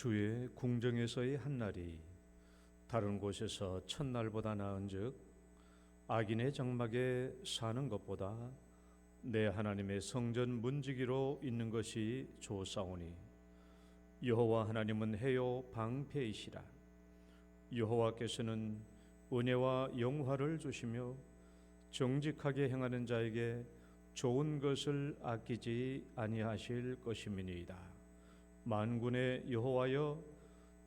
주의 궁정에서의 한날이 다른 곳에서 첫날보다 나은즉 악인의 장막에 사는 것보다 내 하나님의 성전 문지기로 있는 것이 좋사오니 여호와 하나님은 해요 방패이시라. 여호와께서는 은혜와 영화를 주시며 정직하게 행하는 자에게 좋은 것을 아끼지 아니하실 것임이니이다. 만군의 여호와여,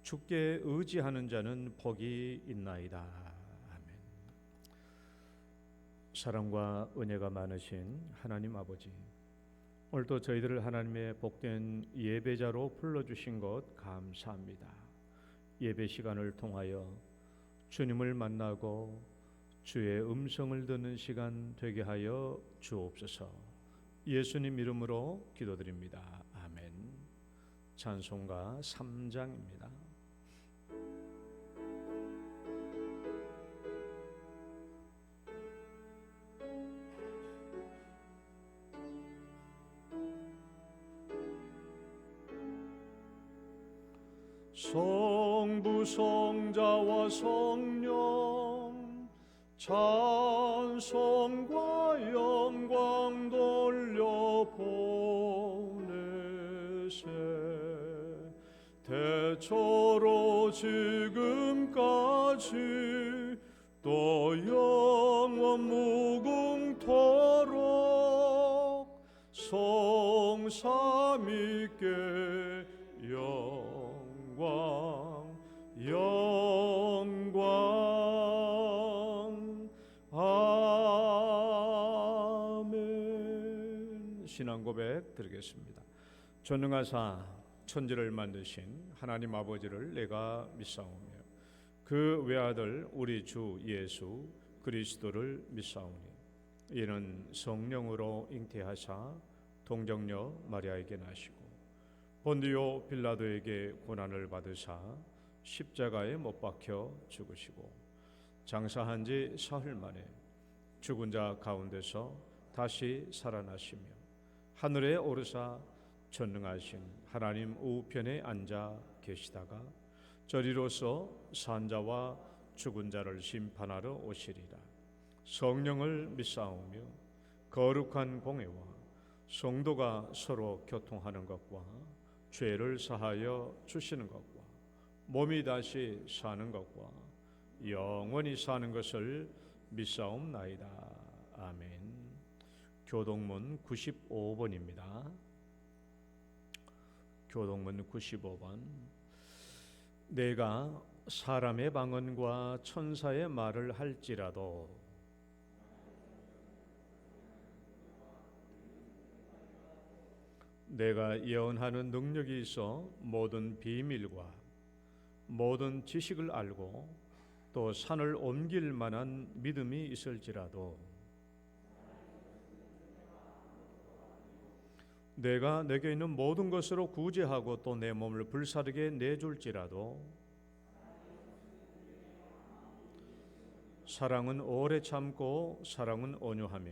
주께 의지하는 자는 복이 있나이다. 아멘. 사랑과 은혜가 많으신 하나님 아버지, 오늘도 저희들을 하나님의 복된 예배자로 불러주신 것 감사합니다. 예배 시간을 통하여 주님을 만나고 주의 음성을 듣는 시간 되게 하여 주옵소서. 예수님 이름으로 기도드립니다. 아멘. 찬송가 3장입니다. 성부 성자와 성령 찬송과 영광 돌려 보내세. 대초로 지금까지 또 영원 무궁토록 성삼위께 영광 아멘. 신앙 고백 드리겠습니다. 전능하사 천지를 만드신 하나님 아버지를 내가 믿사오며 그 외아들 우리 주 예수 그리스도를 믿사오니 이는 성령으로 잉태하사 동정녀 마리아에게 나시고 본디오 빌라도에게 고난을 받으사 십자가에 못 박혀 죽으시고 장사한 지 사흘 만에 죽은 자 가운데서 다시 살아나시며 하늘에 오르사 전능하신 하나님 우편에 앉아 계시다가 저리로서 산자와 죽은 자를 심판하러 오시리라. 성령을 믿사오며 거룩한 공회와 성도가 서로 교통하는 것과 죄를 사하여 주시는 것과 몸이 다시 사는 것과 영원히 사는 것을 믿사옵나이다. 아멘. 교동문 95번입니다. 교동문 95번. 내가 사람의 방언과 천사의 말을 할지라도 내가 예언하는 능력이 있어 모든 비밀과 모든 지식을 알고 또 산을 옮길 만한 믿음이 있을지라도 내가 내게 있는 모든 것으로 구제하고 또 내 몸을 불사르게 내줄지라도 사랑은 오래 참고 사랑은 온유하며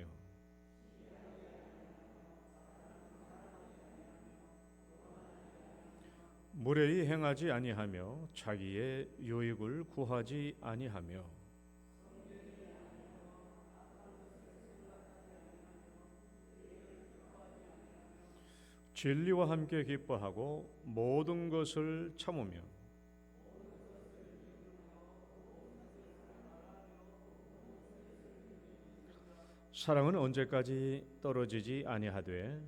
무례히 행하지 아니하며 자기의 유익을 구하지 아니하며 진리와 함께 기뻐하고 모든 것을 참으며 사랑은 언제까지 떨어지지 아니하되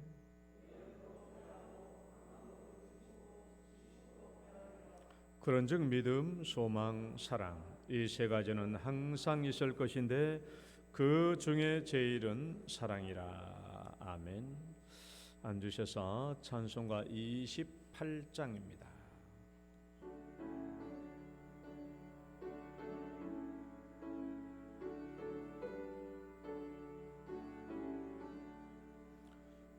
그런즉 믿음, 소망, 사랑 이 세 가지는 항상 있을 것인데 그 중에 제일은 사랑이라. 아멘. 앉으셔서 찬송가 28장입니다.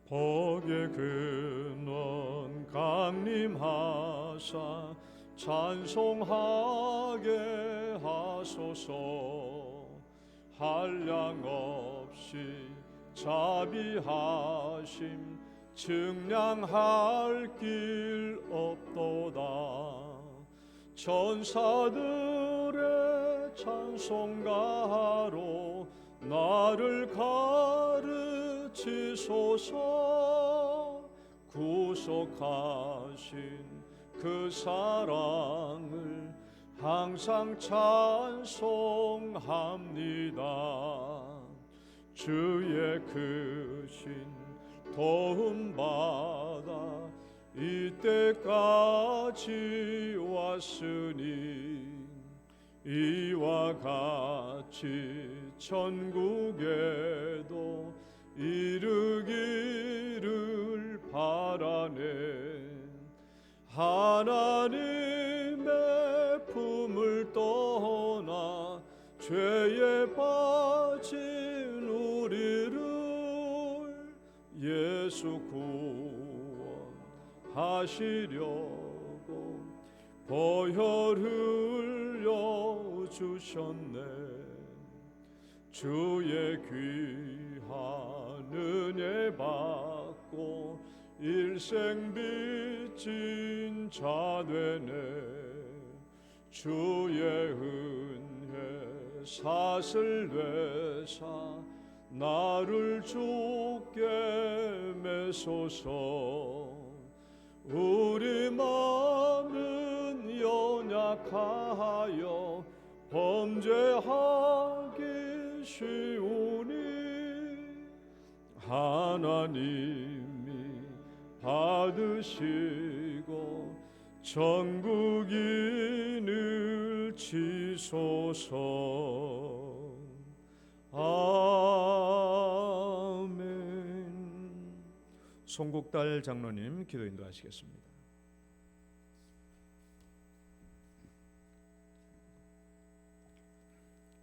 복의 근원 강림하사 찬송하게 하소서. 한량 없이 자비하심 증량할 길 없도다. 천사들의 찬송가로 나를 가르치소서. 구속하신 그 사랑을 항상 찬송합니다. 주의 크신 도움 받아 이때까지 왔으니 이와 같이 천국에도 이르기를 바라네. 하나님의 품을 떠나 죄에 빠진 우리를 예수 구원하시려고 보혈 흘려 주셨네. 주의 귀한 은혜 받고 일생 빚진 자 되네. 주의 은혜 사슬 되사 나를 주께 매소서. 우리 마음은 연약하여 범죄하기 쉬우니 하나님이 받으시고 천국인을 치소서. 아멘. 송국달 장로님 기도 인도하시겠습니다.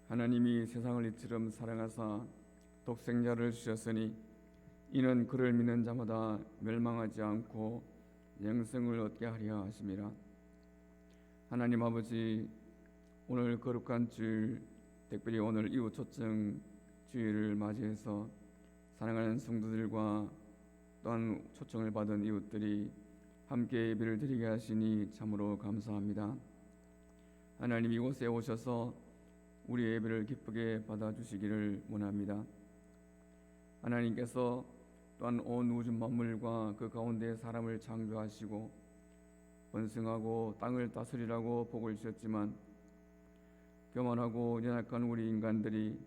하나님이 세상을 이처럼 사랑하사 독생자를 주셨으니 이는 그를 믿는 자마다 멸망하지 않고 영생을 얻게 하려 하심이라. 하나님 아버지, 오늘 거룩한 주일, 특별히 오늘 이후 초청 주일을 맞이해서 사랑하는 성도들과 또한 초청을 받은 이웃들이 함께 예배를 드리게 하시니 참으로 감사합니다. 하나님 이곳에 오셔서 우리 예배를 기쁘게 받아주시기를 원합니다. 하나님께서 또한 온 우주 만물과 그 가운데 사람을 창조하시고 번성하고 땅을 다스리라고 복을 주셨지만 교만하고 연약한 우리 인간들이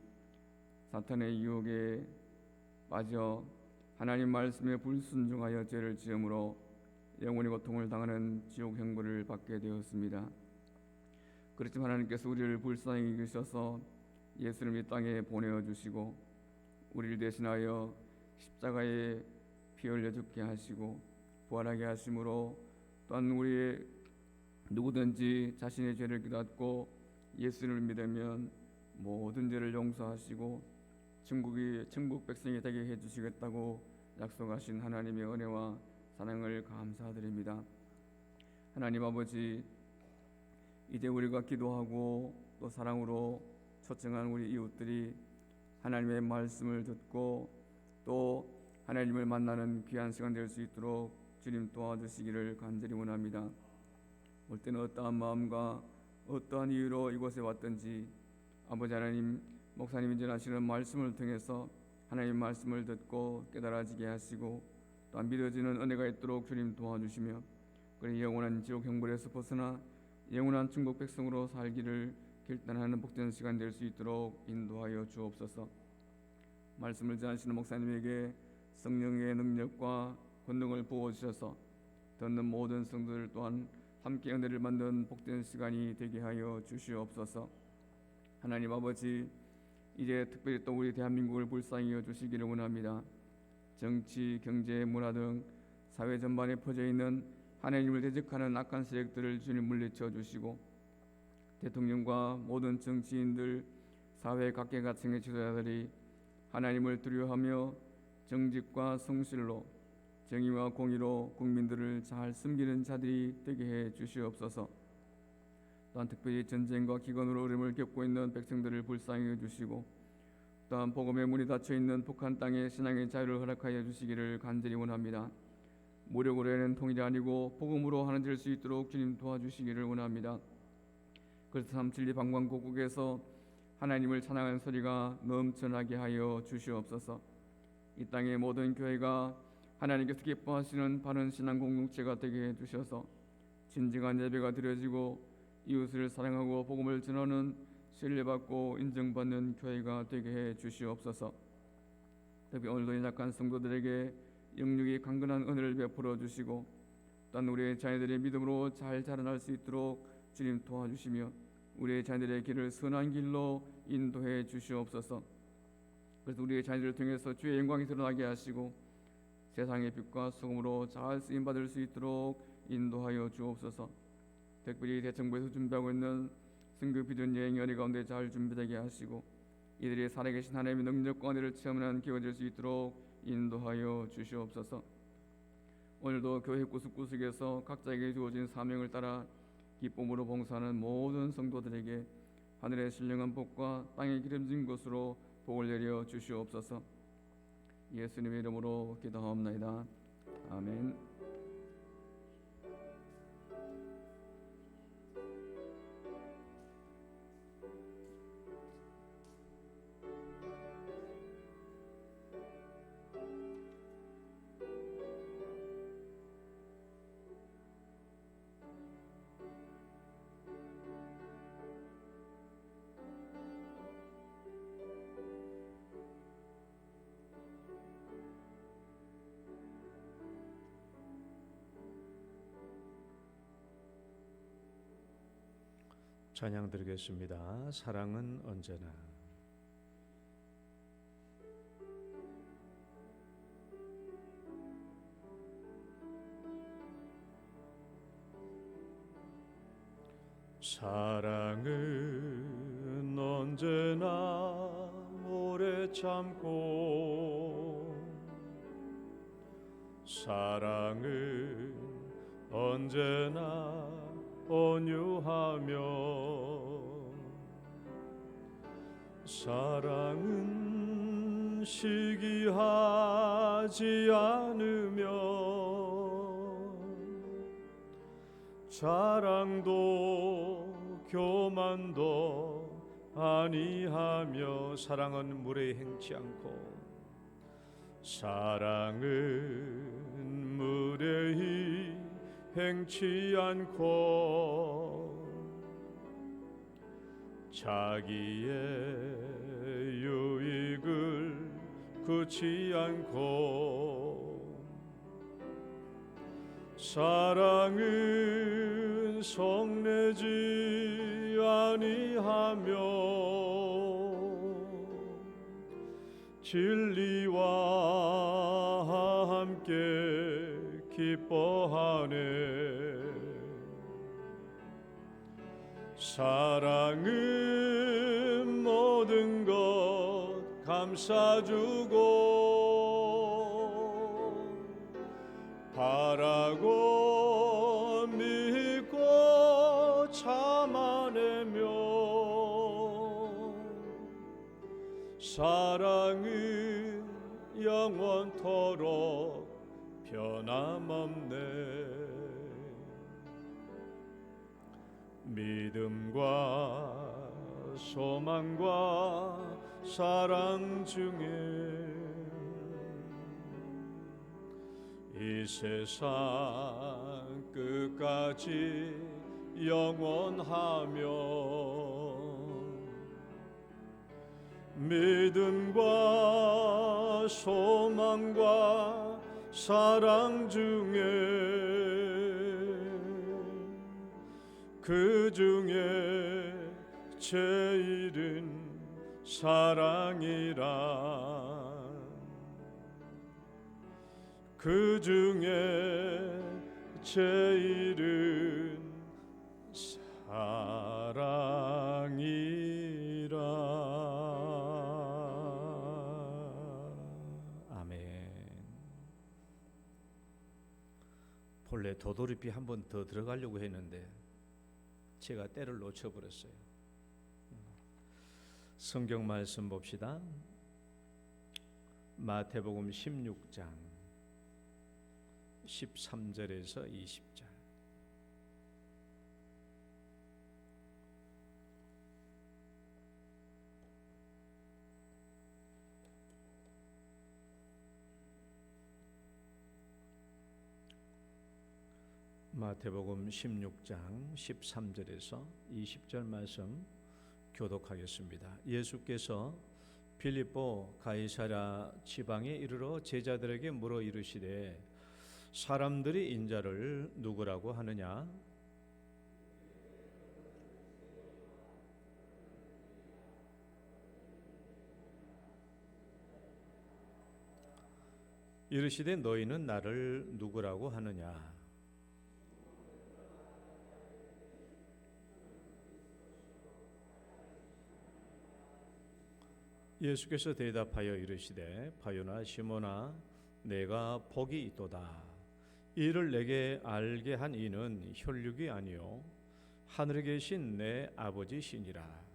사탄의 유혹에 빠져 하나님 말씀에 불순종하여 죄를 지음으로 영원히 고통을 당하는 지옥 형벌을 받게 되었습니다. 그렇지만 하나님께서 우리를 불쌍히 여기셔서 예수를 이 땅에 보내어주시고 우리를 대신하여 십자가에 피 흘려 죽게 하시고 부활하게 하심으로 또한 우리의 누구든지 자신의 죄를 깨닫고 예수를 믿으면 모든 죄를 용서하시고 천국 백성이 되게 해주시겠다고 약속하신 하나님의 은혜와 사랑을 감사드립니다. 하나님 아버지, 이제 우리가 기도하고 또 사랑으로 초청한 우리 이웃들이 하나님의 말씀을 듣고 또 하나님을 만나는 귀한 시간 될 수 있도록 주님 도와주시기를 간절히 원합니다. 올 때는 어떠한 마음과 어떠한 이유로 이곳에 왔든지 아버지 하나님, 목사님이 전하시는 말씀을 통해서 하나님 말씀을 듣고 깨달아지게 하시고 또한 믿어지는 은혜가 있도록 주님 도와주시며 그리 영원한 지옥 형벌에서 벗어나 영원한 천국 백성으로 살기를 결단하는 복된 시간 될 수 있도록 인도하여 주옵소서. 말씀을 전하시는 목사님에게 성령의 능력과 권능을 부어주셔서 듣는 모든 성도들 또한 함께 은혜를 받는 복된 시간이 되게 하여 주시옵소서. 하나님 아버지, 이제 특별히 또 우리 대한민국을 불쌍히 여주시기를 원합니다. 정치, 경제, 문화 등 사회 전반에 퍼져 있는 하나님을 대적하는 악한 세력들을 주님 물리쳐 주시고 대통령과 모든 정치인들, 사회 각계각층의 지도자들이 하나님을 두려워하며 정직과 성실로 정의와 공의로 국민들을 잘 섬기는 자들이 되게 해 주시옵소서. 또한 특별히 전쟁과 기근으로 어려움을 겪고 있는 백성들을 불쌍히 해주시고 또한 복음의 문이 닫혀있는 북한 땅에 신앙의 자유를 허락하여 주시기를 간절히 원합니다. 무력으로 하는 통일이 아니고 복음으로 하는 될 수 있도록 주님 도와주시기를 원합니다. 그래서 참 진리 방광곡곡에서 하나님을 찬양하는 소리가 넘쳐나게 하여 주시옵소서. 이 땅의 모든 교회가 하나님께서 기뻐하시는 바른 신앙 공동체가 되게 해주셔서 진정한 예배가 드려지고 이웃을 사랑하고 복음을 전하는 신뢰받고 인정받는 교회가 되게 해 주시옵소서. 특히 오늘도 연약한 성도들에게 영육이 강건한 은혜를 베풀어 주시고 또한 우리의 자녀들의 믿음으로 잘 자라날 수 있도록 주님 도와주시며 우리의 자녀들의 길을 선한 길로 인도해 주시옵소서. 그래서 우리의 자녀들을 통해서 주의 영광이 드러나게 하시고 세상의 빛과 소금으로 잘 쓰임받을 수 있도록 인도하여 주옵소서. 특별히 대청부에서 준비하고 있는 승급 비전 여행 연회 가운데 잘 준비되게 하시고 이들이 살아계신 하나님의 능력과 은혜를 체험하는 기회가 될 수 있도록 인도하여 주시옵소서. 오늘도 교회 구석구석에서 각자에게 주어진 사명을 따라 기쁨으로 봉사하는 모든 성도들에게 하늘의 신령한 복과 땅의 기름진 것으로 복을 내려 주시옵소서. 예수님의 이름으로 기도하옵나이다. 아멘. 찬양 드리겠습니다. 사랑은 언제나. 사랑은 언제나 오래 참고 사랑은 언제나 온유하며 사랑은 시기하지 하지 않으며 자랑도 교만도 아니하며 사랑은 무례히 행치 않고 사랑은 무례히 행치 않고 자기의 유익을 구치 않고 사랑은 성내지 아니하며 진리와 함께 기뻐하네. 사랑은 모든 것 감싸주고 바라고 믿고 참아내며 사랑은 영원토록 변함없네. 믿음과 소망과 사랑 중에 이 세상 끝까지 영원하며 믿음과 소망과 사랑 중에 그 중에 제일은 사랑이라. 그 중에 제일은 사랑이라. 아멘. 본래 도돌이비 한 번 더 들어가려고 했는데 제가 때를 놓쳐버렸어요. 성경 말씀 봅시다. 마태복음 16장 13절에서 20절. 마태복음 16장 13절에서 20절 말씀 교독하겠습니다. 예수께서 빌립보 가이사랴 지방에 이르러 제자들에게 물어 이르시되 사람들이 인자를 누구라고 하느냐? 이르시되 너희는 나를 누구라고 하느냐? 예수께서 대답하여 이르시되 바요나 시몬아 내가 복이 있도다. 이를 내게 알게 한 이는 혈육이 아니요 하늘에 계신 내 아버지시니라.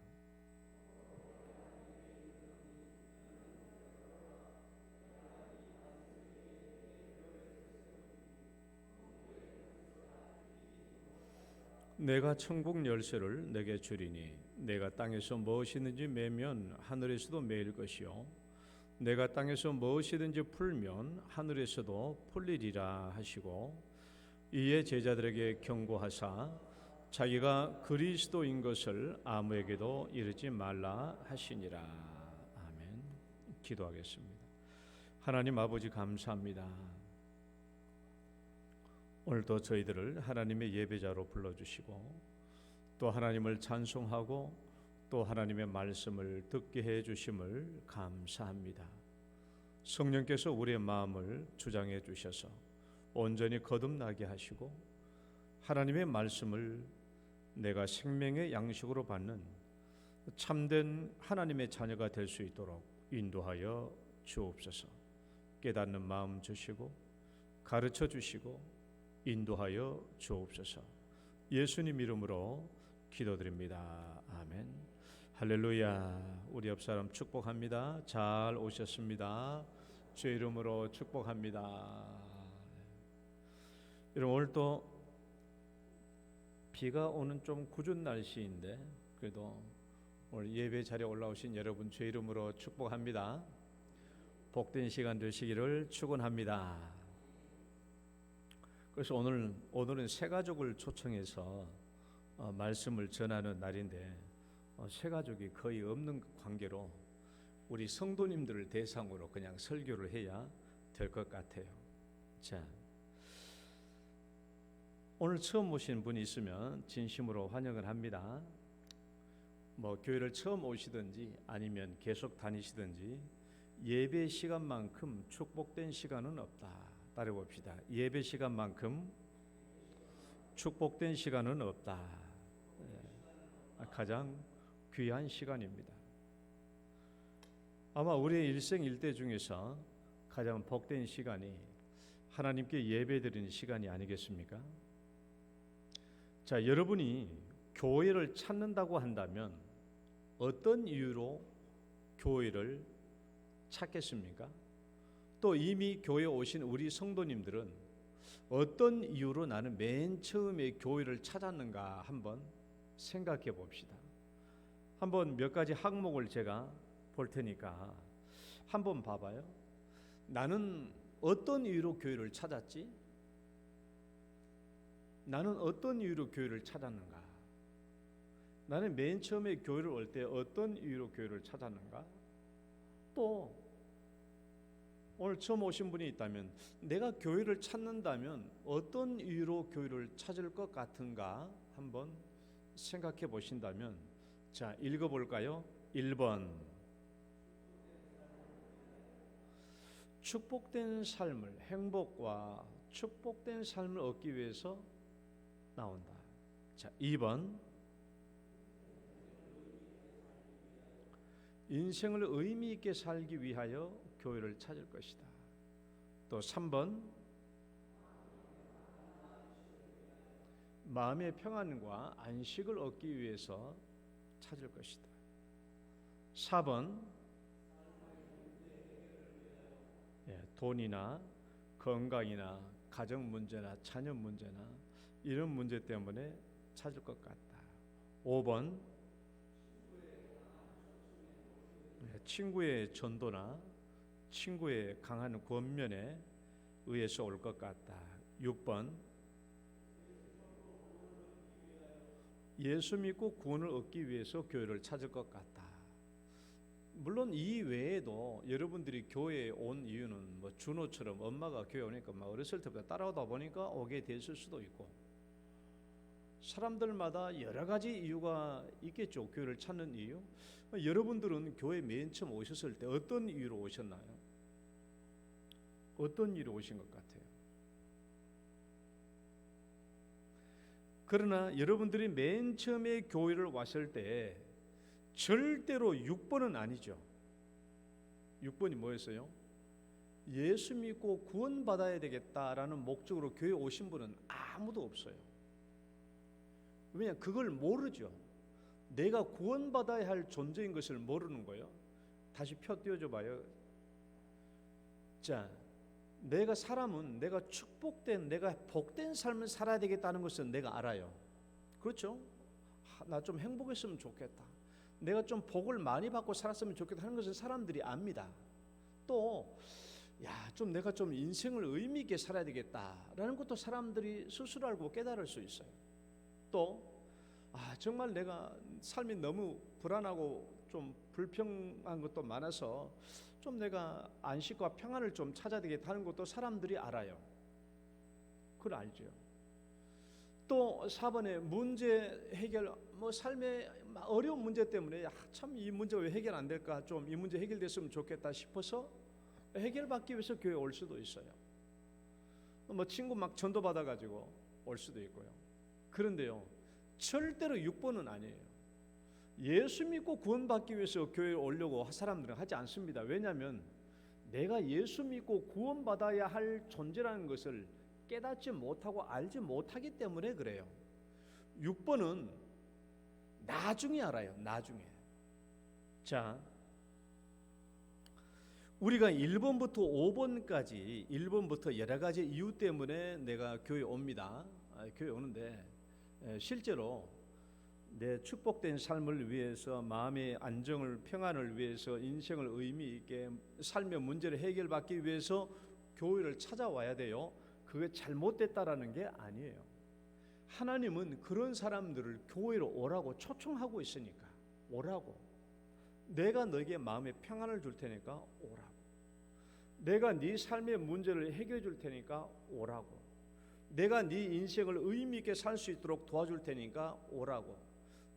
내가 천국 열쇠를 내게 주리니 내가 땅에서 무엇이든지 매면 하늘에서도 매일 것이요 내가 땅에서 무엇이든지 풀면 하늘에서도 풀리리라 하시고 이에 제자들에게 경고하사 자기가 그리스도인 것을 아무에게도 이르지 말라 하시니라. 아멘. 기도하겠습니다. 하나님 아버지 감사합니다. 오늘도 저희들을 하나님의 예배자로 불러주시고 또 하나님을 찬송하고 또 하나님의 말씀을 듣게 해주심을 감사합니다. 성령께서 우리의 마음을 주장해 주셔서 온전히 거듭나게 하시고 하나님의 말씀을 내가 생명의 양식으로 받는 참된 하나님의 자녀가 될 수 있도록 인도하여 주옵소서. 깨닫는 마음 주시고 가르쳐 주시고 인도하여 주옵소서. 예수님 이름으로 기도드립니다. 아멘. 할렐루야. 우리 옆 사람 축복합니다. 잘 오셨습니다. 주의 이름으로 축복합니다. 여러분, 오늘 또 비가 오는 좀 궂은 날씨인데 그래도 오늘 예배 자리에 올라오신 여러분 주의 이름으로 축복합니다. 복된 시간 되시기를 축원합니다. 그래서 오늘은 새 가족을 초청해서 말씀을 전하는 날인데 새 가족이 거의 없는 관계로 우리 성도님들을 대상으로 그냥 설교를 해야 될 것 같아요. 자, 오늘 처음 오신 분이 있으면 진심으로 환영을 합니다. 교회를 처음 오시든지 아니면 계속 다니시든지 예배 시간만큼 축복된 시간은 없다. 따라봅시다. 예배 시간만큼 축복된 시간은 없다. 가장 귀한 시간입니다. 아마 우리의 일생 일대 중에서 가장 복된 시간이 하나님께 예배드리는 시간이 아니겠습니까? 자, 여러분이 교회를 찾는다고 한다면 어떤 이유로 교회를 찾겠습니까? 또 이미 교회에 오신 우리 성도님들은 어떤 이유로 나는 맨 처음에 교회를 찾았는가 한번 생각해 봅시다. 한번 몇 가지 항목을 제가 볼 테니까 한번 봐봐요. 나는 어떤 이유로 교회를 찾았지? 나는 어떤 이유로 교회를 찾았는가? 나는 맨 처음에 교회를 올 때 어떤 이유로 교회를 찾았는가? 또 오늘 처음 오신 분이 있다면 내가 교회를 찾는다면 어떤 이유로 교회를 찾을 것 같은가 한번 생각해 보신다면 자, 읽어볼까요? 1번 축복된 삶을, 행복과 축복된 삶을 얻기 위해서 나온다. 자, 2번 인생을 의미 있게 살기 위하여 교회를 찾을 것이다. 또 3번 마음의 평안과 안식을 얻기 위해서 찾을 것이다. 4번 돈이나 건강이나 가정 문제나 자녀 문제나 이런 문제 때문에 찾을 것 같다. 5번 친구의 전도나 친구의 강한 권면에 의해서 올 것 같다. 6번 예수 믿고 구원을 얻기 위해서 교회를 찾을 것 같다. 물론 이 외에도 여러분들이 교회에 온 이유는 준호처럼 엄마가 교회 오니까 어렸을 때부터 따라오다 보니까 오게 됐을 수도 있고 사람들마다 여러 가지 이유가 있겠죠. 교회를 찾는 이유. 여러분들은 교회 맨 처음 오셨을 때 어떤 이유로 오셨나요? 어떤 이유로 오신 것 같아요? 그러나 여러분들이 맨 처음에 교회를 왔을 때 절대로 6번은 아니죠. 6번이 뭐였어요? 예수 믿고 구원받아야 되겠다라는 목적으로 교회에 오신 분은 아무도 없어요. 왜냐? 그걸 모르죠. 내가 구원받아야 할 존재인 것을 모르는 거예요. 다시 표 띄워줘 봐요. 자, 내가 축복된, 내가 복된 삶을 살아야 되겠다는 것은 내가 알아요. 그렇죠? 나 좀 행복했으면 좋겠다. 내가 좀 복을 많이 받고 살았으면 좋겠다 하는 것을 사람들이 압니다. 또 좀 내가 좀 인생을 의미 있게 살아야 되겠다라는 것도 사람들이 스스로 알고 깨달을 수 있어요. 또 정말 내가 삶이 너무 불안하고 좀 불평한 것도 많아서 좀 내가 안식과 평안을 좀 찾아야 되겠다는 것도 사람들이 알아요. 그걸 알죠. 또 4번에 문제 해결, 삶의 어려운 문제 때문에 참 이 문제가 왜 해결 안 될까, 좀 이 문제 해결됐으면 좋겠다 싶어서 해결받기 위해서 교회에 올 수도 있어요. 친구 전도 받아가지고 올 수도 있고요. 그런데요, 절대로 6번은 아니에요. 예수 믿고 구원받기 위해서 교회에 오려고 사람들은 하지 않습니다. 왜냐하면 내가 예수 믿고 구원받아야 할 존재라는 것을 깨닫지 못하고 알지 못하기 때문에 그래요. 6번은 나중에 알아요. 나중에. 자, 우리가 1번부터 5번까지 1번부터 여러 가지 이유 때문에 내가 교회 옵니다. 교회 오는데 실제로 내 축복된 삶을 위해서, 마음의 안정을, 평안을 위해서, 인생을 의미 있게 삶의 문제를 해결받기 위해서 교회를 찾아와야 돼요. 그게 잘못됐다라는 게 아니에요. 하나님은 그런 사람들을 교회로 오라고 초청하고 있으니까 오라고. 내가 너에게 마음의 평안을 줄 테니까 오라고. 내가 네 삶의 문제를 해결해 줄 테니까 오라고. 내가 네 인생을 의미 있게 살 수 있도록 도와줄 테니까 오라고.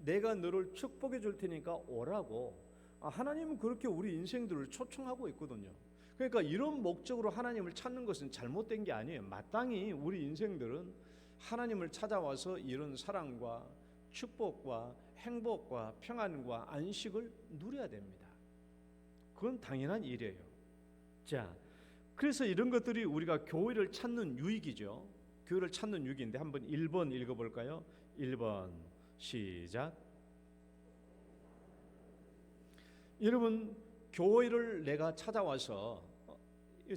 내가 너를 축복해 줄 테니까 오라고. 하나님은 그렇게 우리 인생들을 초청하고 있거든요. 그러니까 이런 목적으로 하나님을 찾는 것은 잘못된 게 아니에요. 마땅히 우리 인생들은 하나님을 찾아와서 이런 사랑과 축복과 행복과 평안과 안식을 누려야 됩니다. 그건 당연한 일이에요. 자, 그래서 이런 것들이 우리가 교회를 찾는 유익이죠. 교회를 찾는 유익인데 한번 1번 읽어볼까요? 1번 시작. 여러분, 교회를 내가 찾아와서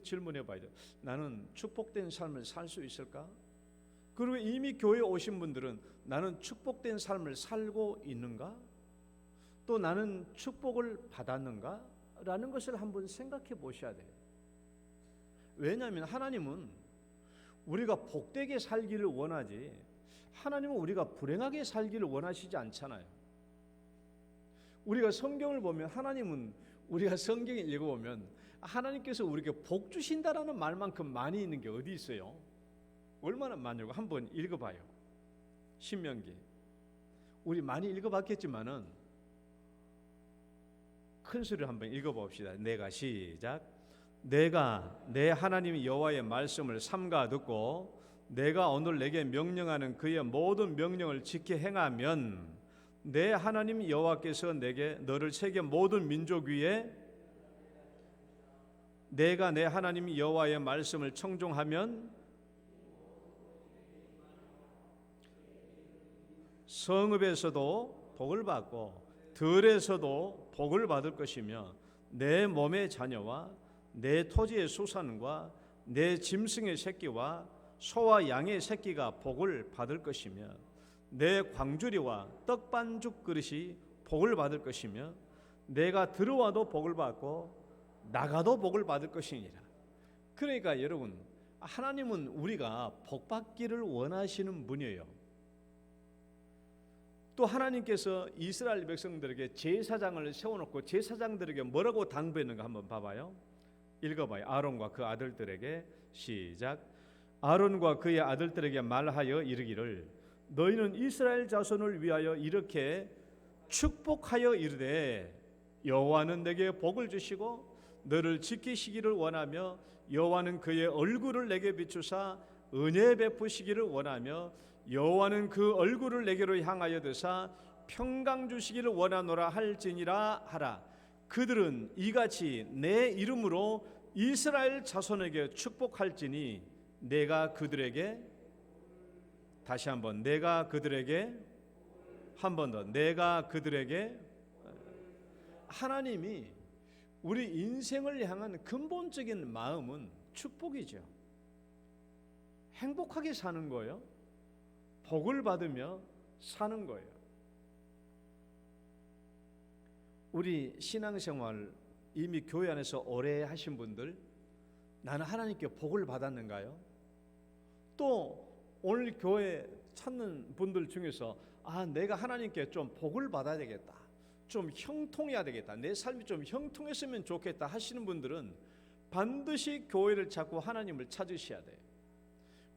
질문해 봐야 돼요. 나는 축복된 삶을 살 수 있을까? 그리고 이미 교회에 오신 분들은 나는 축복된 삶을 살고 있는가? 또 나는 축복을 받았는가? 라는 것을 한번 생각해 보셔야 돼요. 왜냐하면 하나님은 우리가 복되게 살기를 원하지, 하나님은 우리가 불행하게 살기를 원하시지 않잖아요. 우리가 성경을 보면, 하나님은 우리가 성경을 읽어보면 하나님께서 우리에게 복 주신다라는 말만큼 많이 있는 게 어디 있어요? 얼마나 많냐고 한번 읽어봐요. 신명기. 우리 많이 읽어봤겠지만은 큰 소리로 한번 읽어봅시다. 내가 시작. 내가 내 하나님 여호와의 말씀을 삼가 듣고 내가 오늘 내게 명령하는 그의 모든 명령을 지켜 행하면 내 하나님 여호와께서 내게 너를 세계 모든 민족 위에 내가 내 하나님 여호와의 말씀을 청종하면 성읍에서도 복을 받고 들에서도 복을 받을 것이며 내 몸의 자녀와 내 토지의 수산과 내 짐승의 새끼와 소와 양의 새끼가 복을 받을 것이며 내 광주리와 떡반죽 그릇이 복을 받을 것이며 내가 들어와도 복을 받고 나가도 복을 받을 것이니라. 그러니까 여러분, 하나님은 우리가 복 받기를 원하시는 분이에요. 또 하나님께서 이스라엘 백성들에게 제사장을 세워놓고 제사장들에게 뭐라고 당부했는가 한번 봐봐요. 읽어봐요. 아론과 그 아들들에게 시작. 아론과 그의 아들들에게 말하여 이르기를 너희는 이스라엘 자손을 위하여 이렇게 축복하여 이르되 여호와는 내게 복을 주시고 너를 지키시기를 원하며 여호와는 그의 얼굴을 내게 비추사 은혜 베푸시기를 원하며 여호와는 그 얼굴을 내게로 향하여 드사 평강 주시기를 원하노라 할지니라 하라. 그들은 이같이 내 이름으로 이스라엘 자손에게 축복할지니 내가 그들에게, 다시 한번, 내가 그들에게, 한 번 더, 내가 그들에게. 하나님이 우리 인생을 향한 근본적인 마음은 축복이죠. 행복하게 사는 거예요. 복을 받으며 사는 거예요. 우리 신앙생활 이미 교회 안에서 오래 하신 분들, 나는 하나님께 복을 받았는가요? 또 오늘 교회 찾는 분들 중에서 내가 하나님께 좀 복을 받아야 되겠다, 좀 형통해야 되겠다, 내 삶이 좀 형통했으면 좋겠다 하시는 분들은 반드시 교회를 찾고 하나님을 찾으셔야 돼요.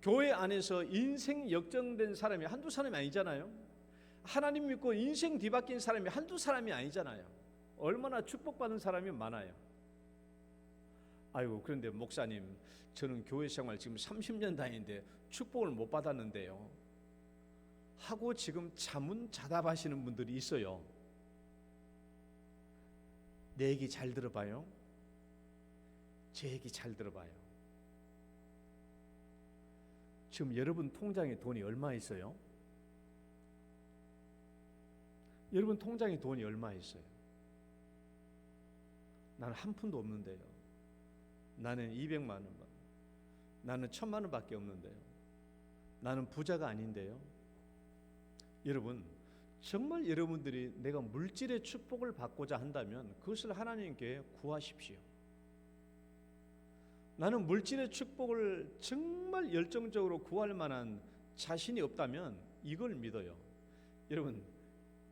교회 안에서 인생 역정된 사람이 한두 사람이 아니잖아요. 하나님 믿고 인생 뒤바뀐 사람이 한두 사람이 아니잖아요. 얼마나 축복받은 사람이 많아요. 아이고, 그런데 목사님, 저는 교회 생활 지금 30년 다니는데 축복을 못 받았는데요 하고 지금 자문자답하시는 분들이 있어요. 내 얘기 잘 들어봐요. 제 얘기 잘 들어봐요. 지금 여러분 통장에 돈이 얼마 있어요? 여러분 통장에 돈이 얼마 있어요? 나는 한 푼도 없는데요. 나는 200만 원, 나는 1000만 원밖에 없는데요. 나는 부자가 아닌데요. 여러분, 정말 여러분들이 내가 물질의 축복을 받고자 한다면 그것을 하나님께 구하십시오. 나는 물질의 축복을 정말 열정적으로 구할 만한 자신이 없다면 이걸 믿어요. 여러분,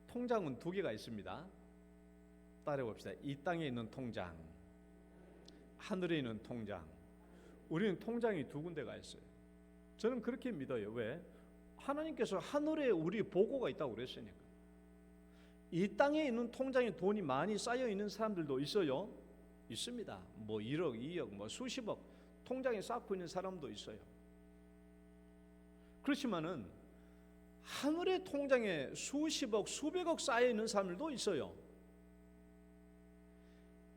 통장은 두 개가 있습니다. 따라해봅시다. 이 땅에 있는 통장, 하늘에 있는 통장. 우리는 통장이 두 군데가 있어요. 저는 그렇게 믿어요. 왜? 하나님께서 하늘에 우리 보고가 있다고 그랬으니까. 이 땅에 있는 통장에 돈이 많이 쌓여 있는 사람들도 있어요. 있습니다. 뭐 1억, 2억, 뭐 수십억 통장에 쌓고 있는 사람도 있어요. 그렇지만은 하늘의 통장에 수십억, 수백억 쌓여 있는 사람들도 있어요.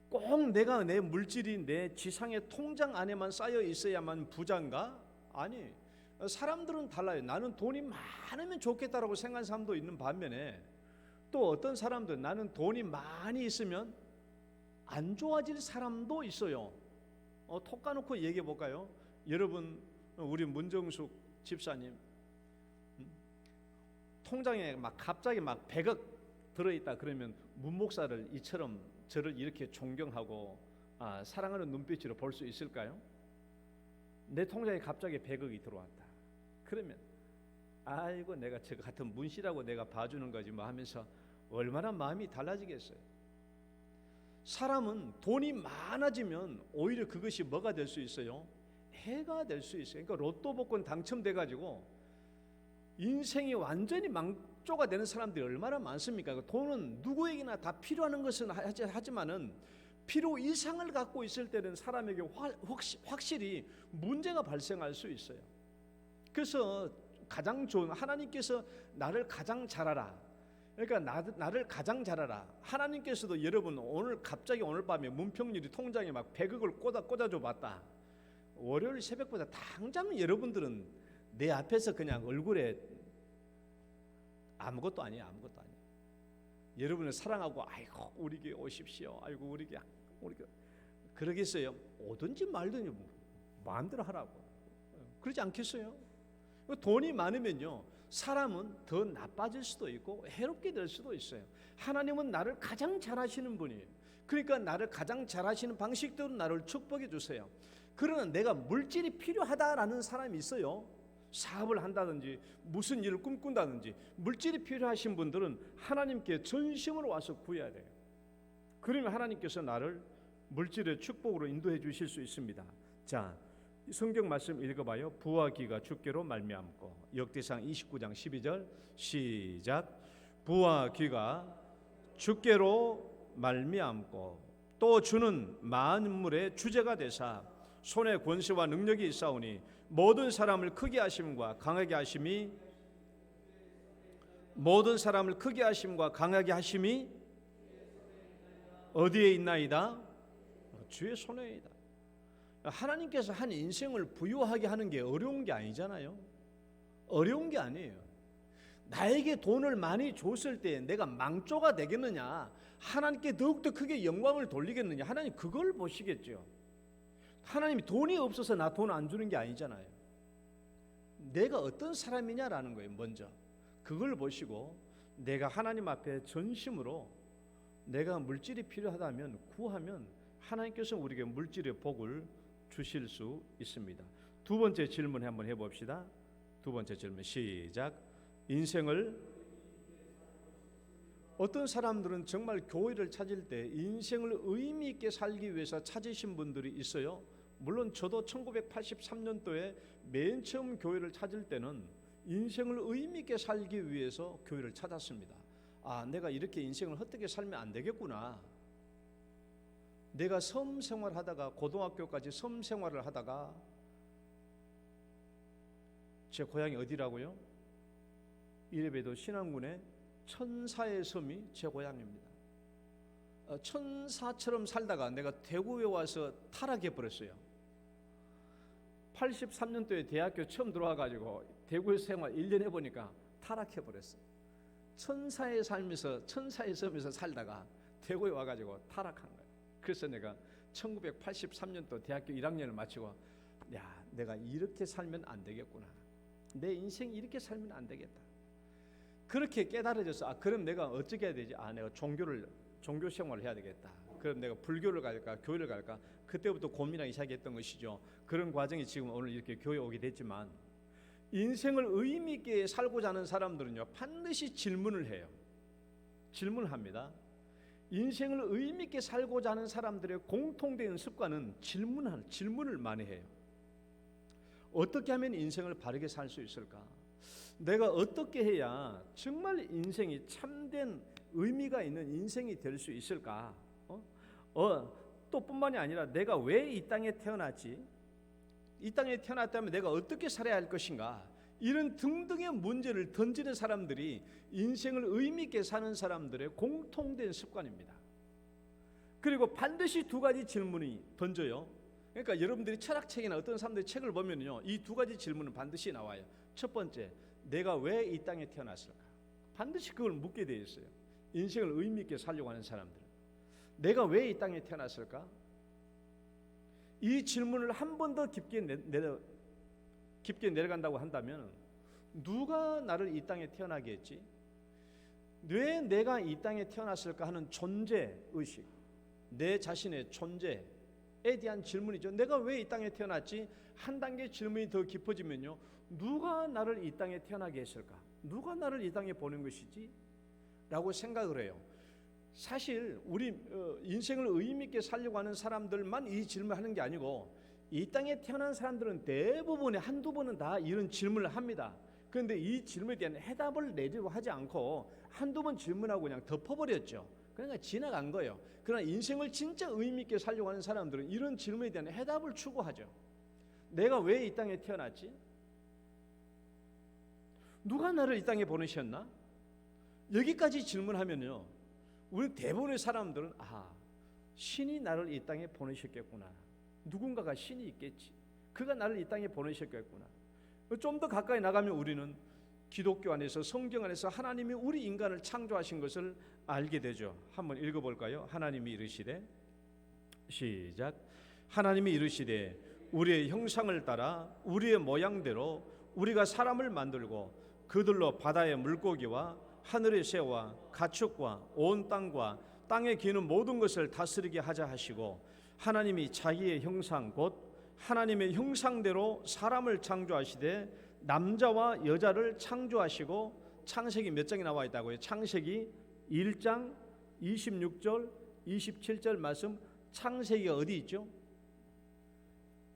꼭 내가 내 물질이 내 지상의 통장 안에만 쌓여 있어야만 부자인가? 아니, 사람들은 달라요. 나는 돈이 많으면 좋겠다라고 생각하는 사람도 있는 반면에 또 어떤 사람들은 나는 돈이 많이 있으면 안 좋아질 사람도 있어요. 톡 까놓고 얘기해 볼까요? 여러분, 우리 문정숙 집사님 통장에 막 갑자기 막 100억 들어있다 그러면 문 목사를 이처럼 저를 이렇게 존경하고 사랑하는 눈빛으로 볼 수 있을까요? 내 통장에 갑자기 100억이 들어왔다. 그러면 아이고 내가 저 같은 문씨라고 내가 봐주는 거지 뭐 하면서 얼마나 마음이 달라지겠어요. 사람은 돈이 많아지면 오히려 그것이 뭐가 될 수 있어요? 해가 될 수 있어요. 그러니까 로또 복권 당첨돼 가지고 인생이 완전히 망조가 되는 사람들이 얼마나 많습니까? 돈은 누구에게나 다 필요한 것은 하지만은 필요 이상을 갖고 있을 때는 사람에게 확실히 문제가 발생할 수 있어요. 그래서 가장 좋은 하나님께서 나를 가장 잘 알아. 그러니까 나를 가장 잘 알아. 하나님께서도 여러분 갑자기 오늘 밤에 문평률이 통장에 막 100억을 꽂아줘 봤다. 월요일 새벽보다 당장 여러분들은 내 앞에서 그냥 얼굴에 아무것도 아니에요. 여러분을 사랑하고 아이고 우리 교회 오십시오. 아이고 우리 교회 그러겠어요? 오든지 말든지 뭐 마음대로 하라고. 그러지 않겠어요? 돈이 많으면요 사람은 더 나빠질 수도 있고 해롭게 될 수도 있어요. 하나님은 나를 가장 잘하시는 분이에요. 그러니까 나를 가장 잘하시는 방식대로 나를 축복해 주세요. 그러나 내가 물질이 필요하다라는 사람이 있어요. 사업을 한다든지 무슨 일을 꿈꾼다든지 물질이 필요하신 분들은 하나님께 전심으로 와서 구해야 돼요. 그러면 하나님께서 나를 물질의 축복으로 인도해 주실 수 있습니다. 자, 성경 말씀 읽어봐요. 부와 기가 주께로 말미암고. 역대상 29장 12절 시작. 부와 기가 주께로 말미암고 또 주는 만물의 주제가 되사 손에 권세와 능력이 있사오니 모든 사람을 크게 하심과 강하게 하심이 어디에 있나이다? 주의 손에 있다. 하나님께서 한 인생을 부유하게 하는 게 어려운 게 아니잖아요. 어려운 게 아니에요. 나에게 돈을 많이 줬을 때 내가 망조가 되겠느냐, 하나님께 더욱더 크게 영광을 돌리겠느냐, 하나님 그걸 보시겠죠. 하나님이 돈이 없어서 나 돈 안 주는 게 아니잖아요. 내가 어떤 사람이냐라는 거예요. 먼저 그걸 보시고 내가 하나님 앞에 전심으로 내가 물질이 필요하다면 구하면 하나님께서 우리에게 물질의 복을 주실 수 있습니다. 두 번째 질문 한번 해봅시다. 두 번째 질문 시작. 어떤 사람들은 정말 교회를 찾을 때 인생을 의미 있게 살기 위해서 찾으신 분들이 있어요. 물론 저도 1983년도에 맨 처음 교회를 찾을 때는 인생을 의미 있게 살기 위해서 교회를 찾았습니다. 내가 이렇게 인생을 헛되게 살면 안 되겠구나. 내가 섬 생활하다가 고등학교까지 섬 생활을 하다가 제 고향이 어디라고요? 이래봬도 신안군의 천사의 섬이 제 고향입니다. 천사처럼 살다가 내가 대구에 와서 타락해 버렸어요. 83년도에 대학교 처음 들어와가지고 대구에 생활 1년 해보니까 타락해 버렸어요. 천사의 삶에서 천사의 섬에서 살다가 대구에 와가지고 타락한 거예요. 그래서 내가 1983년도 대학교 1학년을 마치고 야, 내가 이렇게 살면 안 되겠구나. 내 인생 이렇게 살면 안 되겠다. 그렇게 깨달아져서 그럼 내가 어떻게 해야 되지? 내가 종교 생활을 해야 되겠다. 그럼 내가 불교를 갈까, 교회를 갈까? 그때부터 고민하기 시작했던 것이죠. 그런 과정이 지금 오늘 이렇게 교회에 오게 됐지만, 인생을 의미 있게 살고자 하는 사람들은요, 반드시 질문을 해요. 질문을 합니다. 인생을 의미 있게 살고자 하는 사람들의 공통된 습관은 질문을 많이 해요. 어떻게 하면 인생을 바르게 살 수 있을까? 내가 어떻게 해야 정말 인생이 참된 의미가 있는 인생이 될 수 있을까? 또 뿐만이 아니라 내가 왜 이 땅에 태어났지? 이 땅에 태어났다면 내가 어떻게 살아야 할 것인가? 이런 등등의 문제를 던지는 사람들이 인생을 의미 있게 사는 사람들의 공통된 습관입니다. 그리고 반드시 두 가지 질문이 던져요. 그러니까 여러분들이 철학책이나 어떤 사람들의 책을 보면요, 이 두 가지 질문은 반드시 나와요. 첫 번째, 내가 왜 이 땅에 태어났을까? 반드시 그걸 묻게 되어 있어요. 인생을 의미 있게 살려고 하는 사람들, 내가 왜 이 땅에 태어났을까? 이 질문을 한 번 더 깊게 내려간다고 한다면, 누가 나를 이 땅에 태어나게 했지? 왜 내가 이 땅에 태어났을까 하는 존재의식, 내 자신의 존재에 대한 질문이죠. 내가 왜 이 땅에 태어났지? 한 단계 질문이 더 깊어지면요, 누가 나를 이 땅에 태어나게 했을까? 누가 나를 이 땅에 보낸 것이지? 라고 생각을 해요. 사실 우리 인생을 의미 있게 살려고 하는 사람들만 이 질문을 하는 게 아니고, 이 땅에 태어난 사람들은 대부분의 한두 번은 다 이런 질문을 합니다. 그런데 이 질문에 대한 해답을 내려고 하지 않고 한두 번 질문하고 그냥 덮어버렸죠. 그러니까 지나간 거예요. 그러나 인생을 진짜 의미 있게 살려고 하는 사람들은 이런 질문에 대한 해답을 추구하죠. 내가 왜 이 땅에 태어났지? 누가 나를 이 땅에 보내셨나? 여기까지 질문하면요, 우리 대부분의 사람들은 신이 나를 이 땅에 보내셨겠구나. 누군가가 신이 있겠지. 그가 나를 이 땅에 보내셨겠구나. 좀 더 가까이 나가면 우리는 기독교 안에서, 성경 안에서 하나님이 우리 인간을 창조하신 것을 알게 되죠. 한번 읽어볼까요? 하나님이 이르시되, 시작. 하나님이 이르시되 우리의 형상을 따라 우리의 모양대로 우리가 사람을 만들고 그들로 바다의 물고기와 하늘의 새와 가축과 온 땅과 땅에 기는 모든 것을 다스리게 하자 하시고, 하나님이 자기의 형상 곧 하나님의 형상대로 사람을 창조하시되 남자와 여자를 창조하시고, 창세기 몇 장이 나와 있다고요? 창세기 1장 26절 27절 말씀. 창세기가 어디 있죠?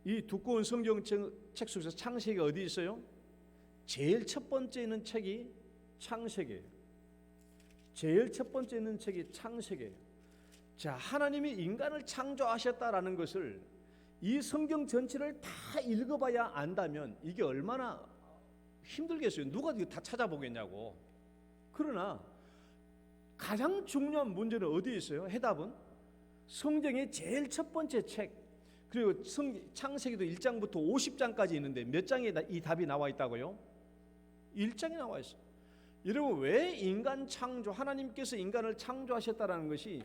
이 두꺼운 성경책 속에서 창세기가 어디 있어요? 제일 첫 번째 있는 책이 창세기예요. 제일 첫 번째 있는 책이 창세기예요. 자, 하나님이 인간을 창조하셨다라는 것을 이 성경 전체를 다 읽어봐야 안다면 이게 얼마나 힘들겠어요. 누가 이거 다 찾아보겠냐고. 그러나 가장 중요한 문제는 어디에 있어요? 해답은 성경의 제일 첫 번째 책, 그리고 창세기도 1장부터 50장까지 있는데 몇 장에 이 답이 나와 있다고요? 1장에 나와 있어요. 여러분, 왜 인간 창조, 하나님께서 인간을 창조하셨다라는 것이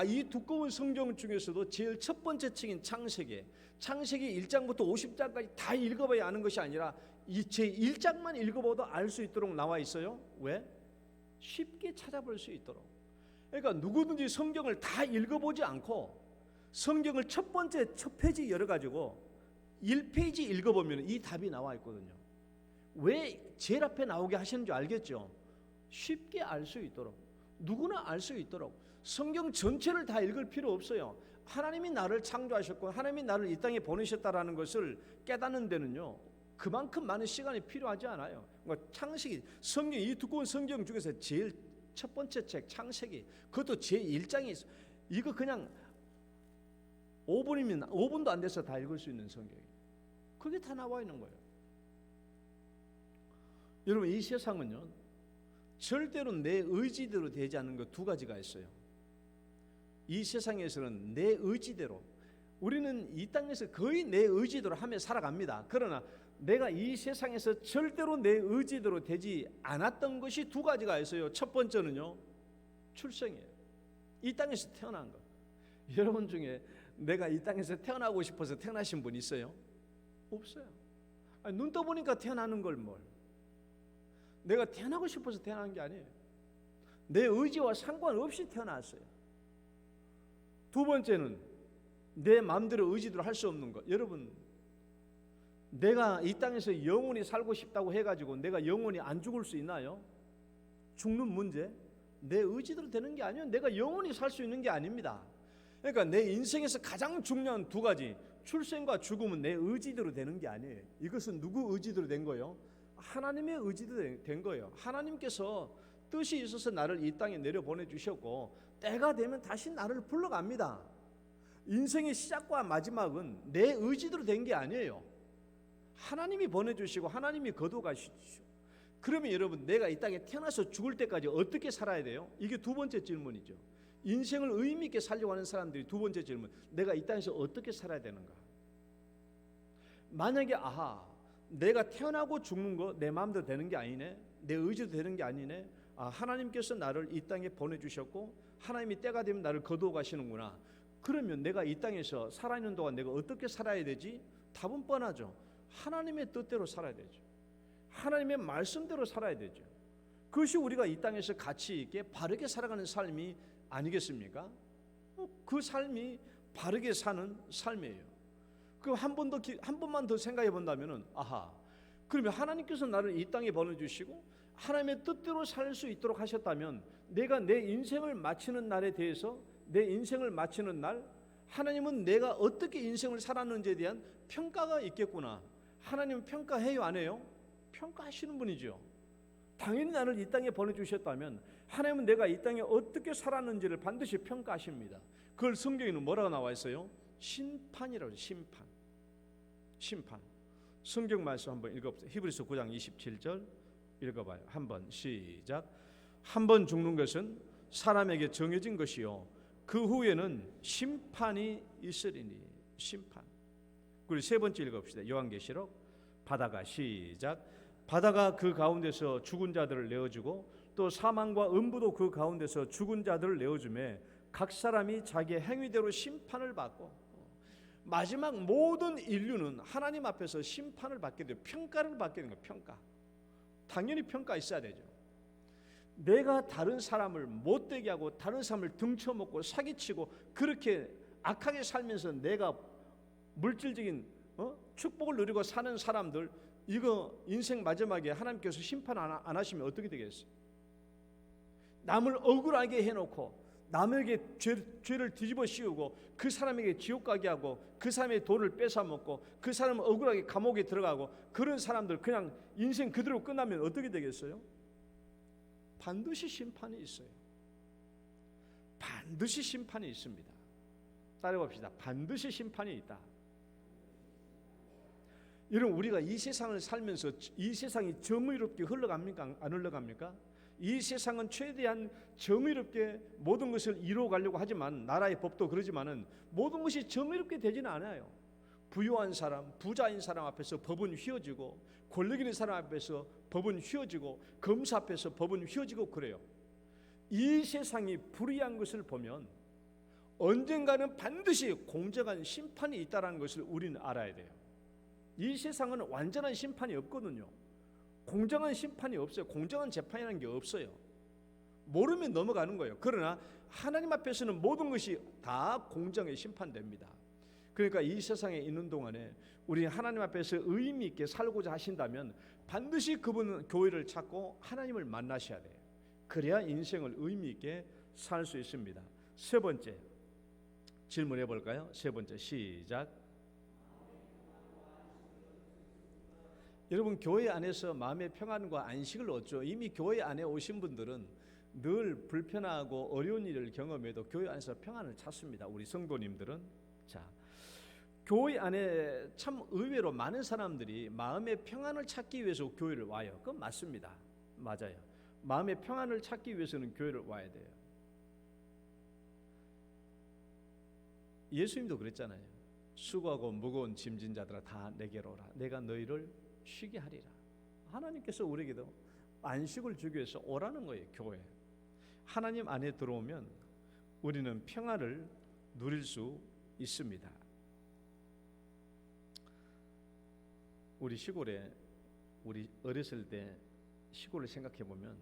이 두꺼운 성경 중에서도 제일 첫 번째 책인 창세기 1장부터 50장까지 다 읽어봐야 아는 것이 아니라 이 제 1장만 읽어봐도 알 수 있도록 나와 있어요. 왜? 쉽게 찾아볼 수 있도록. 그러니까 누구든지 성경을 다 읽어보지 않고 성경을 첫 번째 첫 페이지 열어가지고 1페이지 읽어보면 이 답이 나와 있거든요. 왜 제일 앞에 나오게 하시는 줄 알겠죠? 쉽게 알 수 있도록, 누구나 알 수 있도록. 성경 전체를 다 읽을 필요 없어요. 하나님이 나를 창조하셨고 하나님이 나를 이 땅에 보내셨다라는 것을 깨닫는 데는요, 그만큼 많은 시간이 필요하지 않아요. 그러니까 창세기, 성경, 이 두꺼운 성경 중에서 제일 첫 번째 책 창세기, 그것도 제1장이 있어. 이거 그냥 5분도 안 돼서 다 읽을 수 있는 성경이에요. 그게 다 나와 있는 거예요. 여러분, 이 세상은요, 절대로 내 의지대로 되지 않는 것 두 가지가 있어요. 이 세상에서는 내 의지대로, 우리는 이 땅에서 거의 내 의지대로 하며 살아갑니다. 그러나 내가 이 세상에서 절대로 내 의지대로 되지 않았던 것이 두 가지가 있어요. 첫 번째는요, 출생이에요. 이 땅에서 태어난 것. 여러분 중에 내가 이 땅에서 태어나고 싶어서 태어나신 분 있어요? 없어요. 아니, 눈 떠보니까 태어나는 걸 뭘. 내가 태어나고 싶어서 태어난 게 아니에요. 내 의지와 상관없이 태어났어요. 두 번째는 내 마음대로 의지대로 할 수 없는 것. 여러분, 내가 이 땅에서 영원히 살고 싶다고 해가지고 내가 영원히 안 죽을 수 있나요? 죽는 문제? 내 의지대로 되는 게 아니에요. 내가 영원히 살 수 있는 게 아닙니다. 그러니까 내 인생에서 가장 중요한 두 가지, 출생과 죽음은 내 의지대로 되는 게 아니에요. 이것은 누구 의지대로 된 거예요? 하나님의 의지대로 된 거예요. 하나님께서 뜻이 있어서 나를 이 땅에 내려보내 주셨고 때가 되면 다시 나를 불러갑니다. 인생의 시작과 마지막은 내 의지대로 된 게 아니에요. 하나님이 보내주시고 하나님이 거둬가시죠. 그러면 여러분, 내가 이 땅에 태어나서 죽을 때까지 어떻게 살아야 돼요? 이게 두 번째 질문이죠. 인생을 의미 있게 살려고 하는 사람들이 두 번째 질문, 내가 이 땅에서 어떻게 살아야 되는가? 만약에 내가 태어나고 죽는 거 내 마음대로 되는 게 아니네, 내 의지로 되는 게 아니네, 하나님께서 나를 이 땅에 보내주셨고 하나님이 때가 되면 나를 거두어 가시는구나. 그러면 내가 이 땅에서 살아있는 동안 내가 어떻게 살아야 되지? 답은 뻔하죠. 하나님의 뜻대로 살아야 되죠. 하나님의 말씀대로 살아야 되죠. 그것이 우리가 이 땅에서 가치 있게 바르게 살아가는 삶이 아니겠습니까? 그 삶이 바르게 사는 삶이에요. 그 한 번만 더 생각해 본다면은, 그러면 하나님께서 나를 이 땅에 보내주시고 하나님의 뜻대로 살 수 있도록 하셨다면, 내가 내 인생을 마치는 날에 대해서, 내 인생을 마치는 날 하나님은 내가 어떻게 인생을 살았는지에 대한 평가가 있겠구나. 하나님은 평가해요, 안 해요? 평가하시는 분이죠. 당연히 나를 이 땅에 보내주셨다면 하나님은 내가 이 땅에 어떻게 살았는지를 반드시 평가하십니다. 그걸 성경에는 뭐라고 나와 있어요? 심판이라고. 심판. 성경 말씀 한번 읽어보세요. 히브리서 9장 27절 읽어봐요. 한번 시작. 한 번 죽는 것은 사람에게 정해진 것이요 그 후에는 심판이 있으리니. 심판. 그리고 세 번째 읽어봅시다. 요한계시록. 바다가 시작. 바다가 그 가운데서 죽은 자들을 내어주고 또 사망과 음부도 그 가운데서 죽은 자들을 내어주매 각 사람이 자기의 행위대로 심판을 받고, 마지막 모든 인류는 하나님 앞에서 심판을 받게 돼요. 평가를 받게 되는 거예요. 평가. 당연히 평가 있어야 되죠. 내가 다른 사람을 못되게 하고 다른 사람을 등쳐먹고 사기치고 그렇게 악하게 살면서 내가 물질적인 축복을 누리고 사는 사람들, 이거 인생 마지막에 하나님께서 심판 안 하시면 어떻게 되겠어요? 남을 억울하게 해놓고 남에게 죄를 뒤집어 씌우고 그 사람에게 지옥 가게 하고 그 사람의 돈을 뺏어먹고 그 사람은 억울하게 감옥에 들어가고, 그런 사람들 그냥 인생 그대로 끝나면 어떻게 되겠어요? 반드시 심판이 있어요. 반드시 심판이 있습니다. 따라봅시다. 반드시 심판이 있다. 여러분, 우리가 이 세상을 살면서 이 세상이 정의롭게 흘러갑니까? 안 흘러갑니까? 이 세상은 최대한 정의롭게 모든 것을 이루어가려고 하지만, 나라의 법도 그러지만은 모든 것이 정의롭게 되지는 않아요. 부유한 사람, 부자인 사람 앞에서 법은 휘어지고, 권력 있는 사람 앞에서 법은 휘어지고, 검사 앞에서 법은 휘어지고 그래요. 이 세상이 불의한 것을 보면 언젠가는 반드시 공정한 심판이 있다는 것을 우리는 알아야 돼요. 이 세상은 완전한 심판이 없거든요. 공정한 심판이 없어요. 공정한 재판이라는 게 없어요. 모르면 넘어가는 거예요. 그러나 하나님 앞에서는 모든 것이 다 공정에 심판됩니다. 그러니까 이 세상에 있는 동안에 우리 하나님 앞에서 의미 있게 살고자 하신다면 반드시 그분은 교회를 찾고 하나님을 만나셔야 돼요. 그래야 인생을 의미 있게 살 수 있습니다. 세 번째 질문해 볼까요? 세 번째 시작. 여러분, 교회 안에서 마음의 평안과 안식을 얻죠. 이미 교회 안에 오신 분들은 늘 불편하고 어려운 일을 경험해도 교회 안에서 평안을 찾습니다. 우리 성도님들은. 자, 교회 안에 참 의외로 많은 사람들이 마음의 평안을 찾기 위해서 교회를 와요. 그건 맞습니다. 맞아요. 마음의 평안을 찾기 위해서는 교회를 와야 돼요. 예수님도 그랬잖아요. 수고하고 무거운 짐진 자들아 다 내게로 오라. 내가 너희를 쉬게 하리라. 하나님께서 우리에게도 안식을 주기 위해서 오라는 거예요. 교회. 하나님 안에 들어오면 우리는 평안을 누릴 수 있습니다. 우리 시골에 우리 어렸을 때 시골을 생각해 보면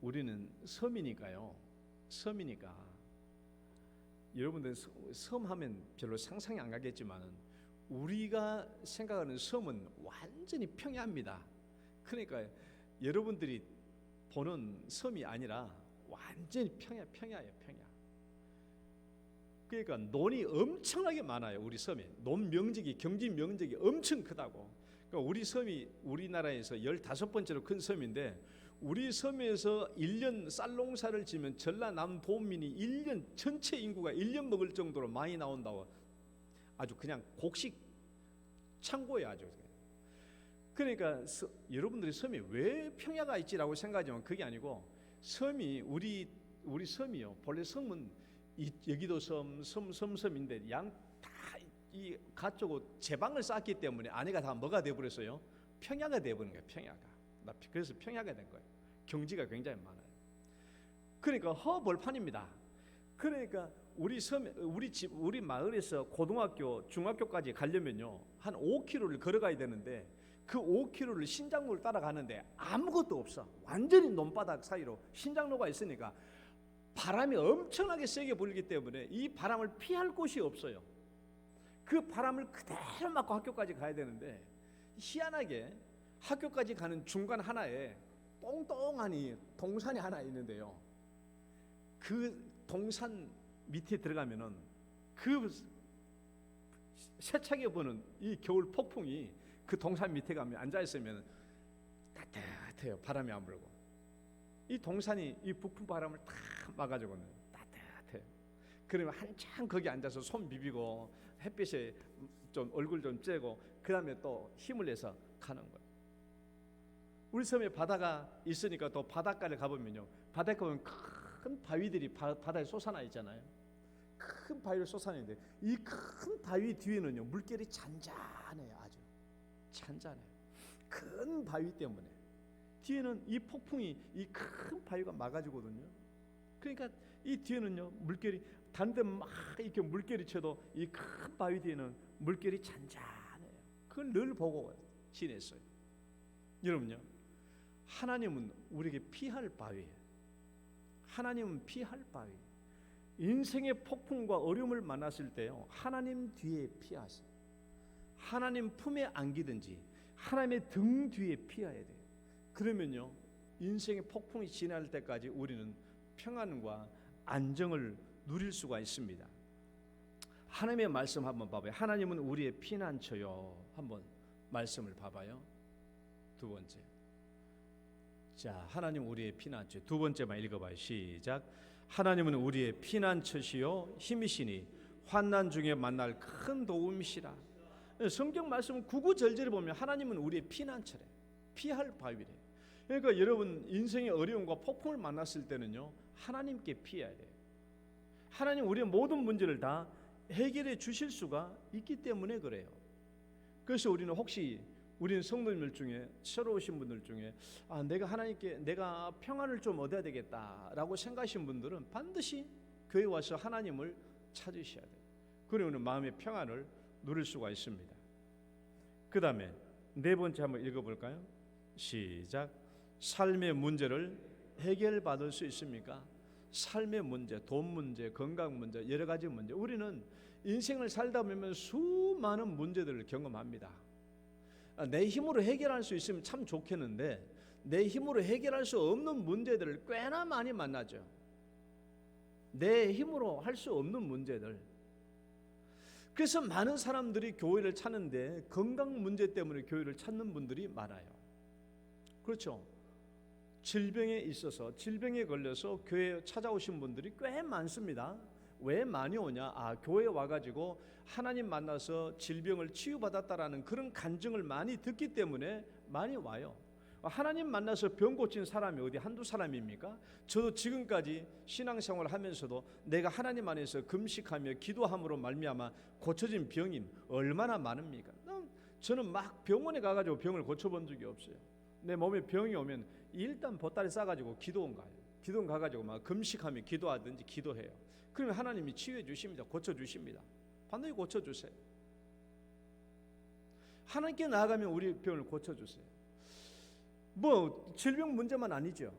우리는 섬이니까요. 섬이니까 여러분들 섬 하면 별로 상상이 안 가겠지만 우리가 생각하는 섬은 완전히 평야입니다. 그러니까 여러분들이 보는 섬이 아니라 완전히 평야예요. 그러니까 논이 엄청나게 많아요. 우리 섬에 논 면적이 경지 면적이 엄청 크다고. 그러니까 우리 섬이 우리나라에서 15번째로 큰 섬인데 우리 섬에서 1년 쌀 농사를 지면 전라남도민이 1년 전체 인구가 1년 먹을 정도로 많이 나온다고. 아주 그냥 곡식 창고에 아주. 그러니까 여러분들이 섬이 왜 평야가 있지라고 생각하지만 그게 아니고 섬이 우리 섬이요. 본래 섬은 여기도 섬인데 양 다 이 가쪽으로 제방을 쌓기 때문에 안에가 다 뭐가 돼버렸어요? 평야가 돼버린 거예요. 평야가. 그래서 평야가 된 거예요. 경지가 굉장히 많아요. 그러니까 허벌판입니다. 그러니까 우리 마을에서 고등학교, 중학교까지 가려면요 한 5km를 걸어가야 되는데 그 5km를 신장로를 따라가는데 아무것도 없어. 완전히 논바닥 사이로 신장로가 있으니까 바람이 엄청나게 세게 불기 때문에 이 바람을 피할 곳이 없어요. 그 바람을 그대로 맞고 학교까지 가야 되는데 희한하게 학교까지 가는 중간 하나에 똥똥한 동산이 하나 있는데요. 그 동산 밑에 들어가면은 그 세차게 부는 이 겨울 폭풍이 그 동산 밑에 가면 앉아 있으면 따뜻해요. 바람이 안 불고 이 동산이 이 북풍 바람을 다 막아주고는 따뜻해요. 그러면 한참 거기 앉아서 손 비비고 햇빛에 좀 얼굴 좀 쬐고 그 다음에 또 힘을 내서 가는 거예요. 우리 섬에 바다가 있으니까 또 바닷가를 가보면요 바닷가 보면 큰 바위들이 바다에 솟아나 있잖아요. 큰 바위를 솟아내는데 이 큰 바위 뒤에는요 물결이 잔잔해요. 아주 잔잔해요. 큰 바위 때문에 뒤에는 이 폭풍이 이 큰 바위가 막아주거든요. 그러니까 이 뒤에는요 물결이 다른 데 막 이렇게 물결이 쳐도 이 큰 바위 뒤에는 물결이 잔잔해요. 그걸 늘 보고 지냈어요. 여러분요 하나님은 우리에게 피할 바위예요. 하나님은 피할 바위. 인생의 폭풍과 어려움을 만났을 때요 하나님 뒤에 피하세요. 하나님 품에 안기든지 하나님의 등 뒤에 피해야 돼요. 그러면요 인생의 폭풍이 지날 때까지 우리는 평안과 안정을 누릴 수가 있습니다. 하나님의 말씀 한번 봐봐요. 하나님은 우리의 피난처요. 한번 말씀을 봐봐요. 두 번째. 자, 하나님 우리의 피난처. 두 번째만 읽어봐요. 시작. 하나님은 우리의 피난처시요 힘이시니 환난 중에 만날 큰 도움이시라. 성경 말씀 구구절절히 보면 하나님은 우리의 피난처래. 피할 바위래. 그러니까 여러분 인생의 어려움과 폭풍을 만났을 때는요 하나님께 피해야 돼요. 하나님 우리의 모든 문제를 다 해결해 주실 수가 있기 때문에 그래요. 그래서 우리는 성도님들 중에 새로 오신 분들 중에 내가 하나님께 내가 평안을 좀 얻어야 되겠다라고 생각하신 분들은 반드시 교회 와서 하나님을 찾으셔야 돼요. 그러면 마음의 평안을 누릴 수가 있습니다. 그 다음에 네 번째 한번 읽어볼까요? 시작. 삶의 문제를 해결받을 수 있습니까? 삶의 문제, 돈 문제, 건강 문제, 여러 가지 문제. 우리는 인생을 살다 보면 수많은 문제들을 경험합니다. 내 힘으로 해결할 수 있으면 참 좋겠는데 내 힘으로 해결할 수 없는 문제들을 꽤나 많이 만나죠. 내 힘으로 할 수 없는 문제들. 그래서 많은 사람들이 교회를 찾는데 건강 문제 때문에 교회를 찾는 분들이 많아요. 그렇죠. 질병에 있어서 질병에 걸려서 교회에 찾아오신 분들이 꽤 많습니다. 왜 많이 오냐? 교회에 와가지고 하나님 만나서 질병을 치유받았다라는 그런 간증을 많이 듣기 때문에 많이 와요. 하나님 만나서 병 고친 사람이 어디 한두 사람입니까? 저도 지금까지 신앙생활을 하면서도 내가 하나님 안에서 금식하며 기도함으로 말미암아 고쳐진 병이 얼마나 많습니까? 저는 막 병원에 가가지고 병을 고쳐본 적이 없어요. 내 몸에 병이 오면 일단 보따리 싸가지고 기도원 가요. 기도원 가가지고 막 금식하며 기도하든지 기도해요. 그러면 하나님이 치유해 주십니다. 고쳐 주십니다. 반드시 고쳐주세요. 하나님께 나아가면 우리 병을 고쳐주세요. 뭐 질병 문제만 아니죠.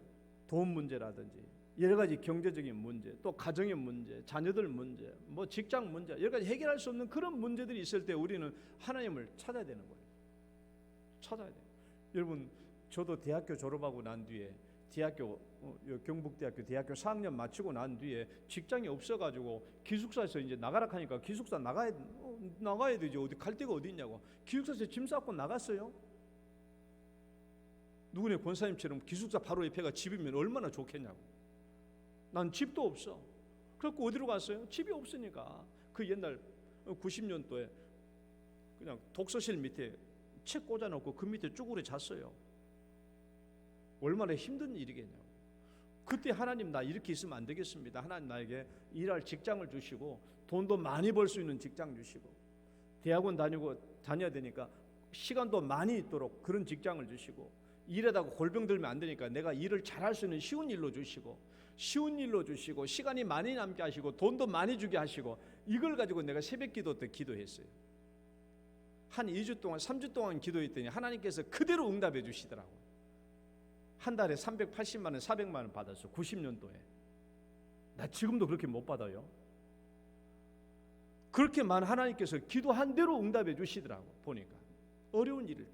돈 문제라든지 여러 가지 경제적인 문제, 또 가정의 문제, 자녀들 문제, 뭐 직장 문제, 여러 가지 해결할 수 없는 그런 문제들이 있을 때 우리는 하나님을 찾아야 되는 거예요. 찾아야 돼요. 여러분, 저도 대학교 졸업하고 난 뒤에 경북대학교 대학교 4학년 마치고 난 뒤에 직장이 없어가지고 기숙사에서 이제 나가라 하니까 기숙사 나가야 되죠. 어디 갈 데가 어디 있냐고. 기숙사에서 짐 싸고 나갔어요. 누구네 권사님처럼 기숙사 바로 옆에가 집이면 얼마나 좋겠냐고. 난 집도 없어. 그래갖고 어디로 갔어요? 집이 없으니까 그 옛날 90년도에 그냥 독서실 밑에 책 꽂아놓고 그 밑에 쭈그려 잤어요. 얼마나 힘든 일이겠냐고. 그때 하나님 나 이렇게 있으면 안 되겠습니다. 하나님 나에게 일할 직장을 주시고 돈도 많이 벌 수 있는 직장 주시고 대학원 다녀야 되니까 시간도 많이 있도록 그런 직장을 주시고 일하다가 골병 들면 안 되니까 내가 일을 잘할 수 있는 쉬운 일로 주시고 시간이 많이 남게 하시고 돈도 많이 주게 하시고 이걸 가지고 내가 새벽 기도 때 기도했어요. 한 2주 동안 3주 동안 기도했더니 하나님께서 그대로 응답해 주시더라고요. 한 달에 380만 원 400만 원 받았어. 90년도에. 나 지금도 그렇게 못 받아요. 그렇게만 하나님께서 기도한 대로 응답해 주시더라고. 보니까 어려운 일일 때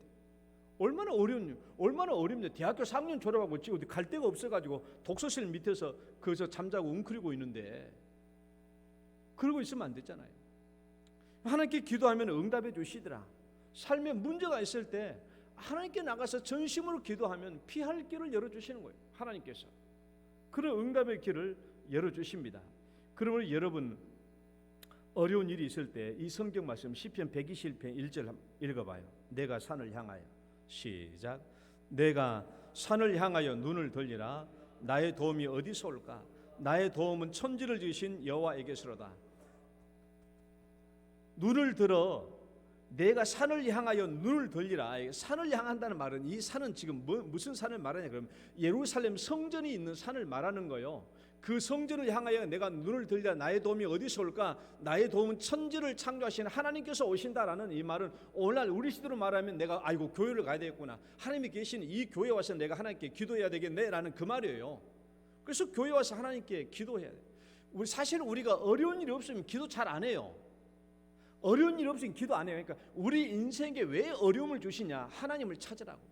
얼마나 어렵냐. 대학교 4학년 졸업하고 어디 갈 데가 없어가지고 독서실 밑에서 거기서 잠자고 웅크리고 있는데 그러고 있으면 안 됐잖아요. 하나님께 기도하면 응답해 주시더라. 삶에 문제가 있을 때 하나님께 나가서 전심으로 기도하면 피할 길을 열어주시는 거예요. 하나님께서 그런 응답의 길을 열어주십니다. 그러면 여러분 어려운 일이 있을 때 이 성경 말씀 시편 121편 1절 읽어봐요. 내가 산을 향하여 시작. 내가 산을 향하여 눈을 돌리라. 나의 도움이 어디서 올까? 나의 도움은 천지를 지으신 여호와에게서로다. 눈을 들어 내가 산을 향하여 눈을 돌리라. 산을 향한다는 말은 이 산은 지금 무슨 산을 말하냐 그러면 예루살렘 성전이 있는 산을 말하는 거예요. 그 성전을 향하여 내가 눈을 들리라. 나의 도움이 어디서 올까? 나의 도움은 천지를 창조하신 하나님께서 오신다라는 이 말은 오늘날 우리 시대로 말하면 내가 아이고 교회를 가야 되겠구나. 하나님이 계신 이 교회에 와서 내가 하나님께 기도해야 되겠네라는 그 말이에요. 그래서 교회 와서 하나님께 기도해야 돼. 사실 우리가 어려운 일이 없으면 기도 잘 안 해요. 어려운 일이 없으면 기도 안 해요. 그러니까 우리 인생에 왜 어려움을 주시냐? 하나님을 찾으라고.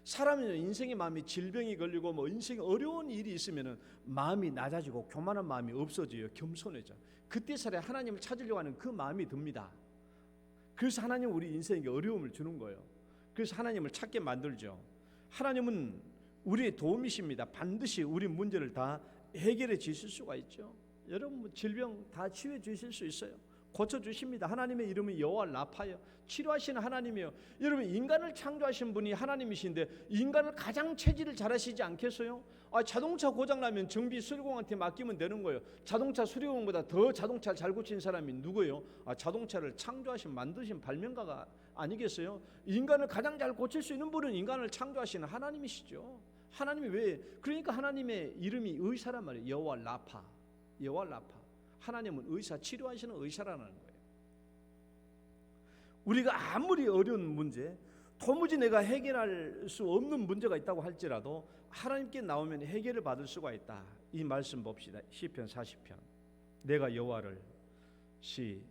사람은 인생의 마음이 질병이 걸리고 뭐 인생에 어려운 일이 있으면은 마음이 낮아지고 교만한 마음이 없어져요. 겸손해져. 그때서야 하나님을 찾으려고 하는 그 마음이 듭니다. 그래서 하나님은 우리 인생에 어려움을 주는 거예요. 그래서 하나님을 찾게 만들죠. 하나님은 우리의 도움이십니다. 반드시 우리 문제를 다 해결해 주실 수가 있죠. 여러분 질병 다 치유해 주실 수 있어요. 고쳐주십니다. 하나님의 이름은 여호와 라파요. 치료하시는 하나님이에요. 여러분 인간을 창조하신 분이 하나님이신데 인간을 가장 체질을 잘하시지 않겠어요? 자동차 고장나면 정비 수리공한테 맡기면 되는 거예요. 자동차 수리공보다 더 자동차를 잘 고친 사람이 누구예요? 자동차를 창조하신 만드신 발명가가 아니겠어요? 인간을 가장 잘 고칠 수 있는 분은 인간을 창조하시는 하나님이시죠. 하나님이 왜? 그러니까 하나님의 이름이 의사란 말이에요. 여호와 라파. 여호와 라파. 하나님은 의사, 치료하시는 의사라는 거예요. 우리가 아무리 어려운 문제, 도무지 내가 해결할 수 없는 문제가 있다고 할지라도 하나님께 나오면 해결을 받을 수가 있다. 이 말씀 봅시다. 시편 40편. 내가 여호와를 시작.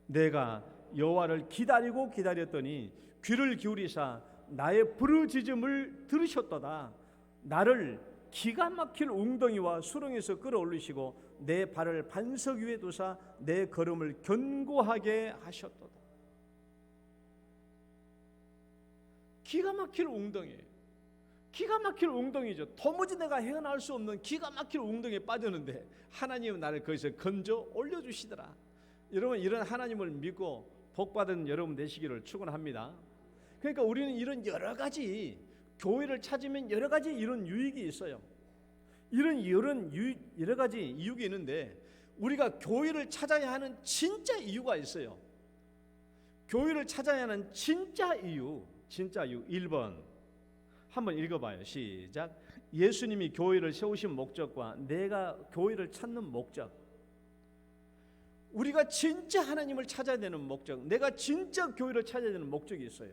내가 여호와를 기다렸더니 귀를 기울이사 나의 부르짖음을 들으셨도다. 나를 기가 막힐 웅덩이와 수렁에서 끌어올리시고 내 발을 반석 위에 두사 내 걸음을 견고하게 하셨도다. 기가 막힐 웅덩이에요. 기가 막힐 웅덩이죠. 도무지 내가 헤어나올 수 없는 기가 막힐 웅덩이에 빠졌는데 하나님은 나를 거기서 건져 올려주시더라. 여러분 이런 하나님을 믿고 복받은 여러분 되시기를 축원합니다. 그러니까 우리는 이런 여러 가지 교회를 찾으면 여러 가지 이런 유익이 있어요. 이런 여러 가지 이유가 있는데 우리가 교회를 찾아야 하는 진짜 이유가 있어요. 교회를 찾아야 하는 진짜 이유 1번 한번 읽어봐요. 시작. 예수님이 교회를 세우신 목적과 내가 교회를 찾는 목적. 우리가 진짜 하나님을 찾아야 되는 목적, 내가 진짜 교회를 찾아야 되는 목적이 있어요.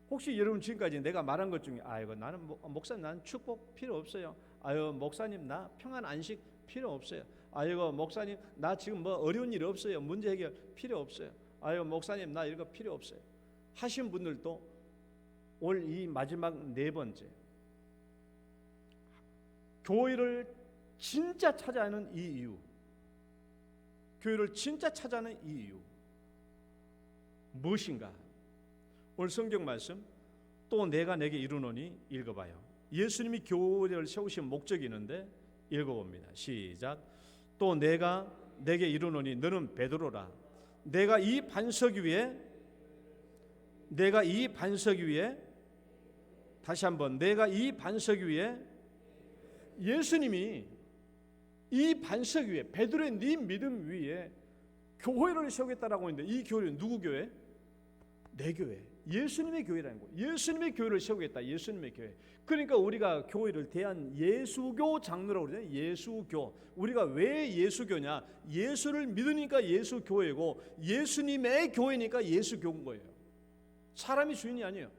혹시 여러분 지금까지 내가 말한 것 중에 아이고 나는 목사님 나는 축복 필요 없어요. 아유 목사님 나 평안 안식 필요 없어요. 아이고 목사님 나 지금 뭐 어려운 일 없어요. 문제 해결 필요 없어요. 아유 목사님 나 이거 필요 없어요. 하신 분들도 올 이 마지막 4번째 교회를 진짜 찾아하는 이 이유, 교회를 진짜 찾아하는 이 이유 무엇인가? 오늘 성경 말씀 또 내가 내게 이르노니 읽어봐요. 예수님이 교회를 세우신 목적이 있는데 읽어봅니다. 시작. 또 내가 내게 이르노니 너는 베드로라. 내가 이 반석 위에 다시 한번 내가 이 반석 위에 예수님이 이 반석 위에 베드로의 네 믿음 위에 교회를 세우겠다라고 했는데 이 교회는 누구 교회? 내 교회. 예수님의 교회라는 거예요. 예수님의 교회를 세우겠다. 예수님의 교회. 그러니까 우리가 교회를 대한 예수교 장로라고 그러잖아요. 예수교. 우리가 왜 예수교냐? 예수를 믿으니까 예수교회고 예수님의 교회니까 예수교인 거예요. 사람이 주인이 아니에요.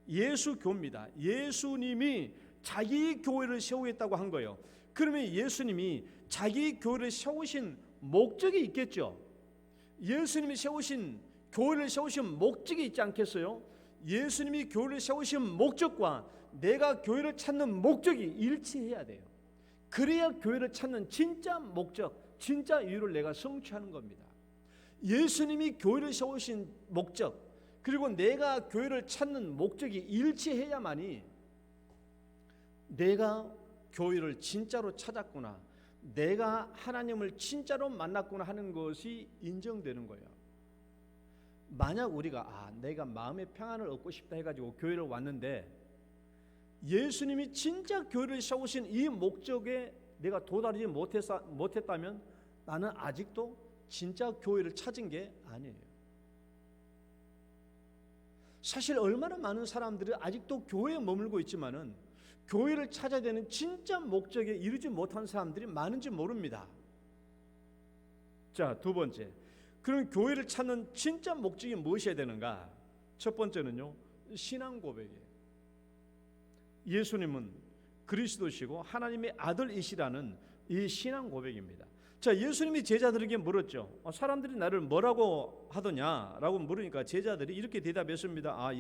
예수교입니다. 예수님이 자기 교회를 세우겠다고 한 거예요. 그러면 예수님이 자기 교회를 세우신 목적이 있겠죠. 예수님이 세우신 교회를 세우신 목적이 있지 않겠어요? 예수님이 교회를 세우신 목적과 내가 교회를 찾는 목적이 일치해야 돼요. 그래야 교회를 찾는 진짜 목적, 진짜 이유를 내가 성취하는 겁니다. 예수님이 교회를 세우신 목적 그리고 내가 교회를 찾는 목적이 일치해야만이 내가 교회를 진짜로 찾았구나, 내가 하나님을 진짜로 만났구나 하는 것이 인정되는 거예요. 만약 우리가 내가 마음의 평안을 얻고 싶다 해가지고 교회를 왔는데 예수님이 진짜 교회를 세우신 이 목적에 내가 도달하지 못했다면 나는 아직도 진짜 교회를 찾은 게 아니에요. 사실 얼마나 많은 사람들이 아직도 교회에 머물고 있지만은 교회를 찾아야 되는 진짜 목적에 이르지 못한 사람들이 많은지 모릅니다. 자, 2번째. 그럼 교회를 찾는 진짜 목적이 무엇이어야 되는가? 첫 번째는요, 신앙 고백이에요. 예수님은 그리스도시고 하나님의 아들이시라는 이 신앙 고백입니다. 자, 예수님이 제자들에게 물었죠. 사람들이 나를 뭐라고 하더냐라고 물으니까 제자들이 이렇게 대답했습니다.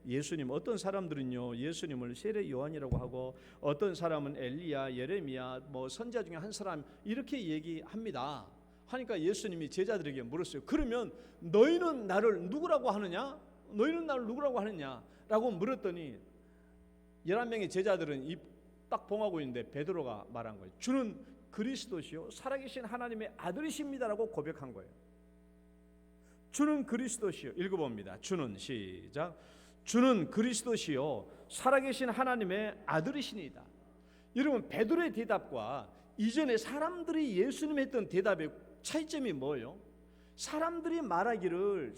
예수님. 어떤 사람들은요 예수님을 세례 요한이라고 하고 어떤 사람은 엘리야, 예레미야, 선지자 중에 한 사람 이렇게 얘기합니다. 하니까 예수님이 제자들에게 물었어요. 그러면 너희는 나를 누구라고 하느냐? 너희는 나를 누구라고 하느냐라고 물었더니 11명의 제자들은 입 딱 봉하고 있는데 베드로가 말한 거예요. 주는 그리스도시요 살아계신 하나님의 아들이십니다라고 고백한 거예요. 주는 그리스도시요. 읽어봅니다. 주는 시작. 주는 그리스도시요 살아계신 하나님의 아들이시니이다. 여러분 베드로의 대답과 이전에 사람들이 예수님 했던 대답의 차이점이 뭐예요? 사람들이 말하기를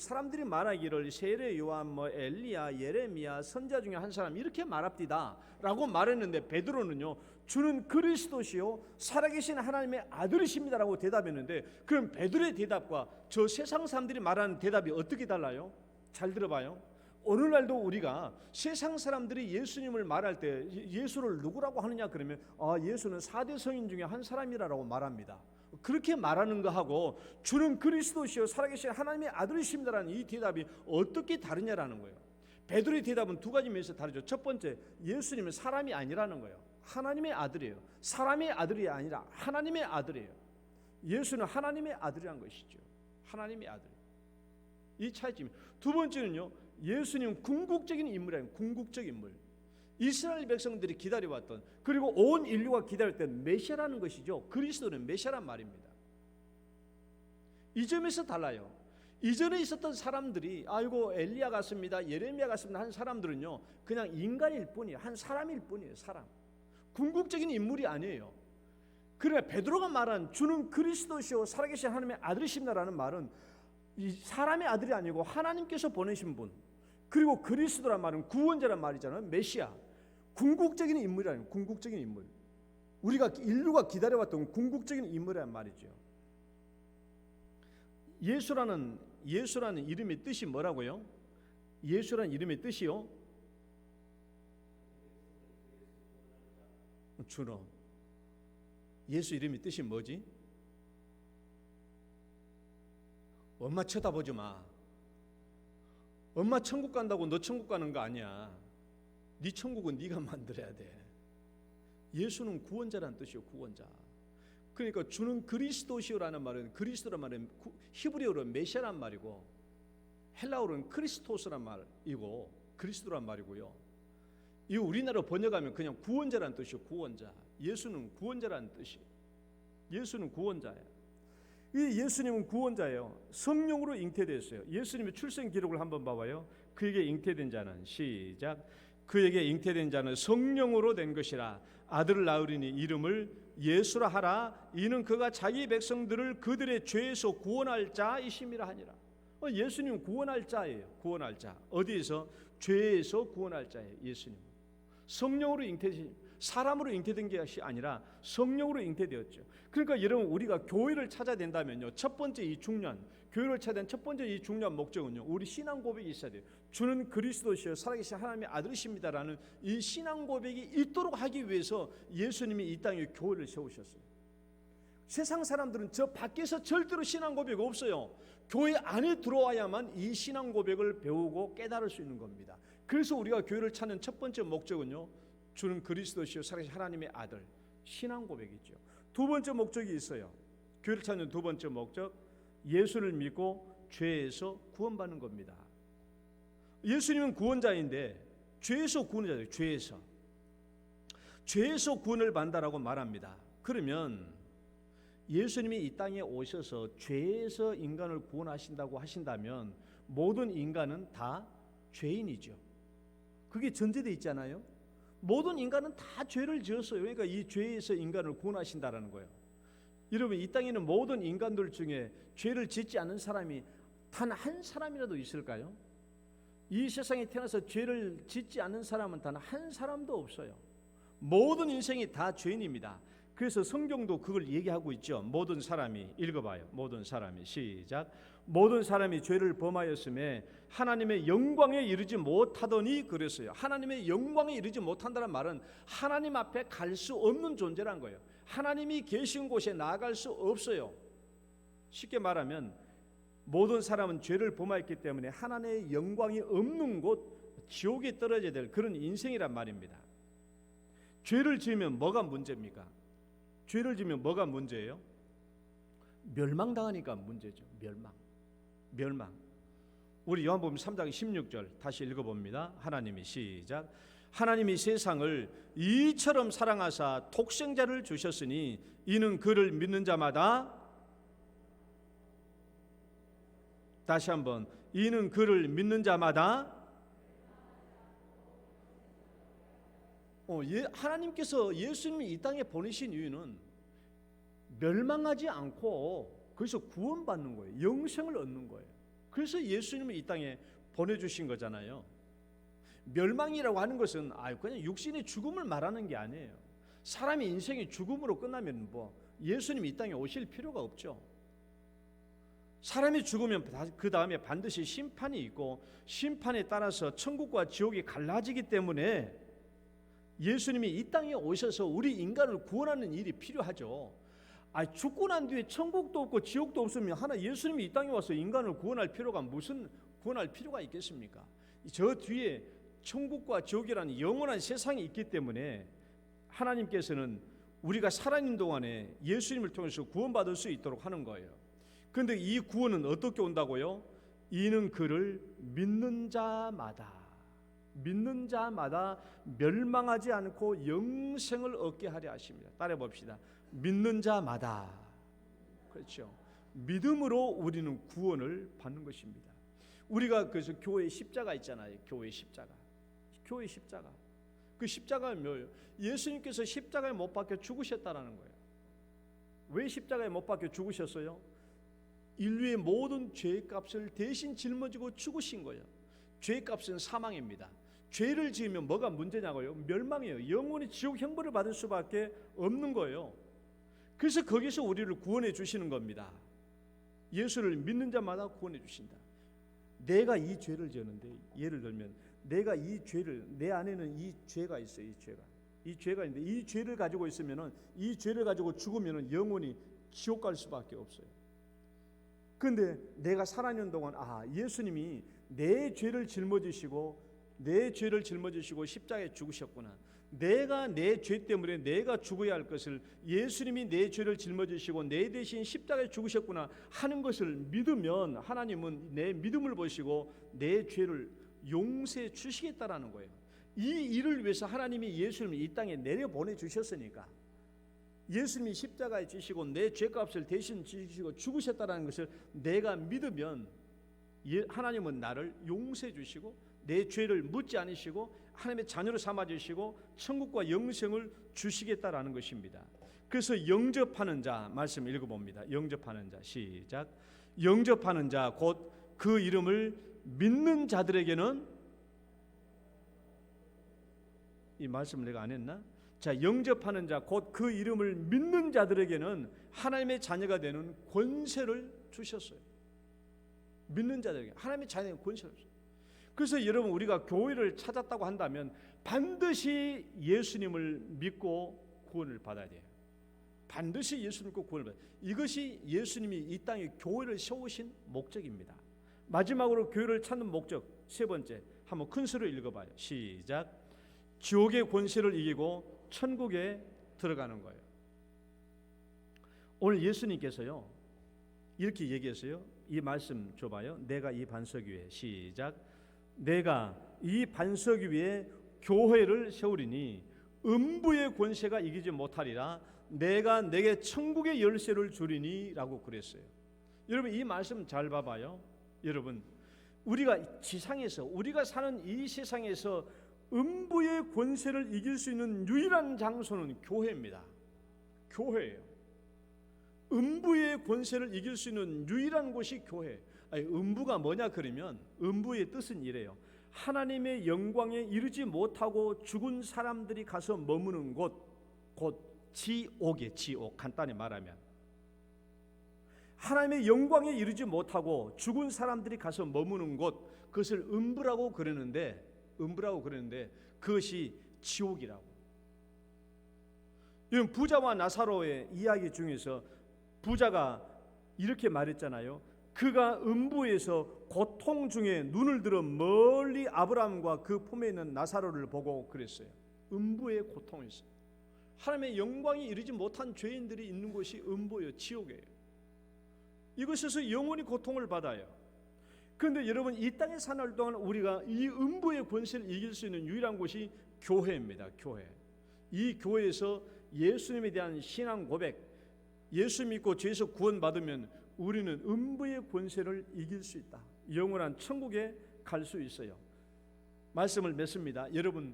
세례 요한, 엘리야, 예레미야, 선지자 중에 한 사람 이렇게 말합디다라고 말했는데 베드로는요 주는 그리스도시요 살아계신 하나님의 아들이십니다라고 대답했는데 그럼 베드로의 대답과 저 세상 사람들이 말하는 대답이 어떻게 달라요? 잘 들어봐요. 오늘날도 우리가 세상 사람들이 예수님을 말할 때 예수를 누구라고 하느냐 그러면 예수는 4대 성인 중에 한 사람이라고 말합니다. 그렇게 말하는 거하고 주는 그리스도시요 살아계신 하나님의 아들이십니다라는 이 대답이 어떻게 다르냐라는 거예요. 베드로의 대답은 2가지 면에서 다르죠. 첫 번째, 예수님은 사람이 아니라는 거예요. 하나님의 아들이에요. 사람의 아들이 아니라 하나님의 아들이에요. 예수는 하나님의 아들이란 것이죠. 하나님의 아들. 이 차이점. 2번째는요. 예수님은 궁극적인 인물이에요. 궁극적 인물. 이스라엘 백성들이 기다려왔던 그리고 온 인류가 기다렸던 메시아라는 것이죠. 그리스도는 메시아란 말입니다. 이 점에서 달라요. 이전에 있었던 사람들이 엘리야 같습니다, 예레미야 같습니다 한 사람들은요 그냥 인간일 뿐이에요. 한 사람일 뿐이에요. 사람. 궁극적인 인물이 아니에요. 그러나 베드로가 말한 주는 그리스도시요 살아계신 하나님의 아들이십니다라는 말은 이 사람의 아들이 아니고 하나님께서 보내신 분, 그리고 그리스도란 말은 구원자란 말이잖아요. 메시아. 궁극적인 인물이 아니에요. 궁극적인 인물. 인류가 기다려왔던 궁극적인 인물이란 말이죠. 예수라는 이름의 뜻이 뭐라고요? 예수라는 이름의 뜻이요? 주로. 예수 이름의 뜻이 뭐지? 엄마 쳐다보지 마. 엄마 천국 간다고 너 천국 가는 거 아니야. 네 천국은 네가 만들어야 돼. 예수는 구원자라는 뜻이요, 구원자. 그러니까 주는 그리스도시오라는 말은, 그리스도란 말은 히브리어로 메시아란 말이고 헬라어로는 크리스토스란 말이고 그리스도란 말이고요. 이 우리나라 번역하면 그냥 구원자라는 뜻이요, 구원자. 예수는 구원자라는 뜻이에요. 예수는 구원자예요. 이 예수님은 구원자예요. 성령으로 잉태됐어요. 예수님의 출생 기록을 한번 봐봐요. 그에게 잉태된 자는, 시작, 그에게 잉태된 자는 성령으로 된 것이라. 아들을 낳으리니 이름을 예수라 하라. 이는 그가 자기 백성들을 그들의 죄에서 구원할 자이심이라 하니라. 예수님은 구원할 자예요. 구원할 자. 어디에서? 죄에서 구원할 자예요. 예수님. 성령으로 잉태되신, 사람으로 잉태된 것이 아니라 성령으로 잉태되었죠. 그러니까 여러분, 우리가 교회를 찾아야 된다면요, 첫 번째 이 중요한, 교회를 찾아야 되는 첫 번째 이 중요한 목적은요, 우리 신앙 고백이 있어야 돼요. 주는 그리스도시요 살아계신 하나님의 아들이십니다라는 이 신앙 고백이 있도록 하기 위해서 예수님이 이 땅에 교회를 세우셨어요. 세상 사람들은 저 밖에서 절대로 신앙 고백 없어요. 교회 안에 들어와야만 이 신앙 고백을 배우고 깨달을 수 있는 겁니다. 그래서 우리가 교회를 찾는 첫 번째 목적은요, 주는 그리스도시요 살아계신 하나님의 아들, 신앙 고백이죠. 두 번째 목적이 있어요. 교회를 찾는 두 번째 목적, 예수를 믿고 죄에서 구원받는 겁니다. 예수님은 구원자인데 죄에서 구원자예요. 죄에서 구원을 받는다라고 말합니다. 그러면 예수님이 이 땅에 오셔서 죄에서 인간을 구원하신다고 하신다면 모든 인간은 다 죄인이죠. 그게 전제되어 있잖아요. 모든 인간은 다 죄를 지었어요. 그러니까 이 죄에서 인간을 구원하신다라는 거예요. 여러분, 이 땅에는 모든 인간들 중에 죄를 짓지 않은 사람이 단 한 사람이라도 있을까요? 이 세상에 태어나서 죄를 짓지 않는 사람은 단 한 사람도 없어요. 모든 인생이 다 죄인입니다. 그래서 성경도 그걸 얘기하고 있죠. 모든 사람이, 읽어봐요. 모든 사람이, 시작. 모든 사람이 죄를 범하였음에 하나님의 영광에 이르지 못하더니 그랬어요. 하나님의 영광에 이르지 못한다는 말은 하나님 앞에 갈 수 없는 존재란 거예요. 하나님이 계신 곳에 나아갈 수 없어요. 쉽게 말하면 모든 사람은 죄를 범하였기 때문에 하나님의 영광이 없는 곳, 지옥에 떨어져야 될 그런 인생이란 말입니다. 죄를 지으면 뭐가 문제입니까? 죄를 지으면 뭐가 문제예요? 멸망당하니까 문제죠. 멸망. 우리 요한복음 3장 16절 다시 읽어봅니다. 하나님이, 시작. 하나님이 세상을 이처럼 사랑하사 독생자를 주셨으니 이는 그를 믿는 자마다, 다시 한번, 이는 그를 믿는 자마다, 하나님께서 예수님을 이 땅에 보내신 이유는 멸망하지 않고 거기서 구원받는 거예요. 영생을 얻는 거예요. 그래서 예수님을 이 땅에 보내주신 거잖아요. 멸망이라고 하는 것은 그냥 육신의 죽음을 말하는 게 아니에요. 사람의 인생이 죽음으로 끝나면 예수님이 이 땅에 오실 필요가 없죠. 사람이 죽으면 그 다음에 반드시 심판이 있고 심판에 따라서 천국과 지옥이 갈라지기 때문에 예수님이 이 땅에 오셔서 우리 인간을 구원하는 일이 필요하죠. 죽고 난 뒤에 천국도 없고 지옥도 없으면 예수님이 이 땅에 와서 인간을 구원할 필요가 있겠습니까? 저 뒤에 천국과 지옥이라는 영원한 세상이 있기 때문에 하나님께서는 우리가 살아있는 동안에 예수님을 통해서 구원받을 수 있도록 하는 거예요. 그런데 이 구원은 어떻게 온다고요? 이는 그를 믿는 자마다 멸망하지 않고 영생을 얻게 하려 하십니다. 따라해 봅시다. 믿는 자마다. 그렇죠. 믿음으로 우리는 구원을 받는 것입니다. 우리가 그래서 교회 십자가 있잖아요. 교회 십자가. 그 십자가는 뭐예요? 예수님께서 십자가에 못 박혀 죽으셨다라는 거예요. 왜 십자가에 못 박혀 죽으셨어요? 인류의 모든 죄의 값을 대신 짊어지고 죽으신 거예요. 죄의 값은 사망입니다. 죄를 지으면 뭐가 문제냐고요? 멸망이에요. 영원히 지옥 형벌을 받을 수밖에 없는 거예요. 그래서 거기서 우리를 구원해 주시는 겁니다. 예수를 믿는 자마다 구원해 주신다. 내가 이 죄를 지었는데, 예를 들면 내가 이 죄를, 내 안에는 이 죄가 있어요. 이 죄가 있는데, 이 죄를 가지고 있으면은, 이 죄를 가지고 죽으면은 영원히 지옥 갈 수밖에 없어요. 그런데 내가 살아있는 동안 예수님이 내 죄를 짊어지시고 십자가에 죽으셨구나. 내가 내 죄 때문에 내가 죽어야 할 것을 예수님이 내 죄를 짊어지시고 내 대신 십자가에 죽으셨구나 하는 것을 믿으면 하나님은 내 믿음을 보시고 내 죄를 용서해 주시겠다라는 거예요. 이 일을 위해서 하나님이 예수님을 이 땅에 내려보내 주셨으니까, 예수님이 십자가에 지시고 내 죄값을 대신 지시고 죽으셨다라는 것을 내가 믿으면 하나님은 나를 용서해 주시고 내 죄를 묻지 않으시고 하나님의 자녀로 삼아주시고 천국과 영생을 주시겠다라는 것입니다. 그래서 영접하는 자 말씀 읽어봅니다. 영접하는 자 시작. 영접하는 자 곧 그 이름을 믿는 자들에게는, 이 말씀을 내가 안 했나? 자, 영접하는 자 곧 그 이름을 믿는 자들에게는 하나님의 자녀가 되는 권세를 주셨어요. 믿는 자들에게 하나님의 자녀의 권세를 주셨어요. 그래서 여러분, 우리가 교회를 찾았다고 한다면 반드시 예수님을 믿고 구원을 받아야 돼요. 반드시 예수 믿고 구원을 받아야 돼요. 이것이 예수님이 이 땅에 교회를 세우신 목적입니다. 마지막으로 교회를 찾는 목적 세 번째, 한번 큰 소리로 읽어봐요. 시작. 지옥의 권세를 이기고 천국에 들어가는 거예요. 오늘 예수님께서요 이렇게 얘기했어요. 이 말씀 줘봐요. 내가 이 반석 위에, 시작. 내가 이 반석 위에 교회를 세우리니 음부의 권세가 이기지 못하리라. 내가 내게 천국의 열쇠를 주리니 라고 그랬어요. 여러분, 이 말씀 잘 봐봐요. 여러분, 우리가 지상에서, 우리가 사는 이 세상에서 음부의 권세를 이길 수 있는 유일한 장소는 교회입니다. 교회예요. 음부의 권세를 이길 수 있는 유일한 곳이 교회. 음부가 뭐냐 그러면, 음부의 뜻은 이래요. 하나님의 영광에 이르지 못하고 죽은 사람들이 가서 머무는 곳, 곧 지옥이에요. 지옥. 간단히 말하면 하나님의 영광에 이르지 못하고 죽은 사람들이 가서 머무는 곳, 그것을 음부라고 그러는데 그것이 지옥이라고. 이런 부자와 나사로의 이야기 중에서 부자가 이렇게 말했잖아요. 그가 음부에서 고통 중에 눈을 들어 멀리 아브라함과 그 품에 있는 나사로를 보고 그랬어요. 음부의 고통이 있어요. 하나님의 영광이 이르지 못한 죄인들이 있는 곳이 음부예요. 지옥이에요. 이곳에서 영원히 고통을 받아요. 그런데 여러분, 이 땅에 사는 동안 우리가 이 음부의 권세를 이길 수 있는 유일한 곳이 교회입니다. 교회. 이 교회에서 예수님에 대한 신앙 고백, 예수 믿고 죄에서 구원받으면 우리는 음부의 권세를 이길 수 있다. 영원한 천국에 갈 수 있어요. 말씀을 맺습니다. 여러분,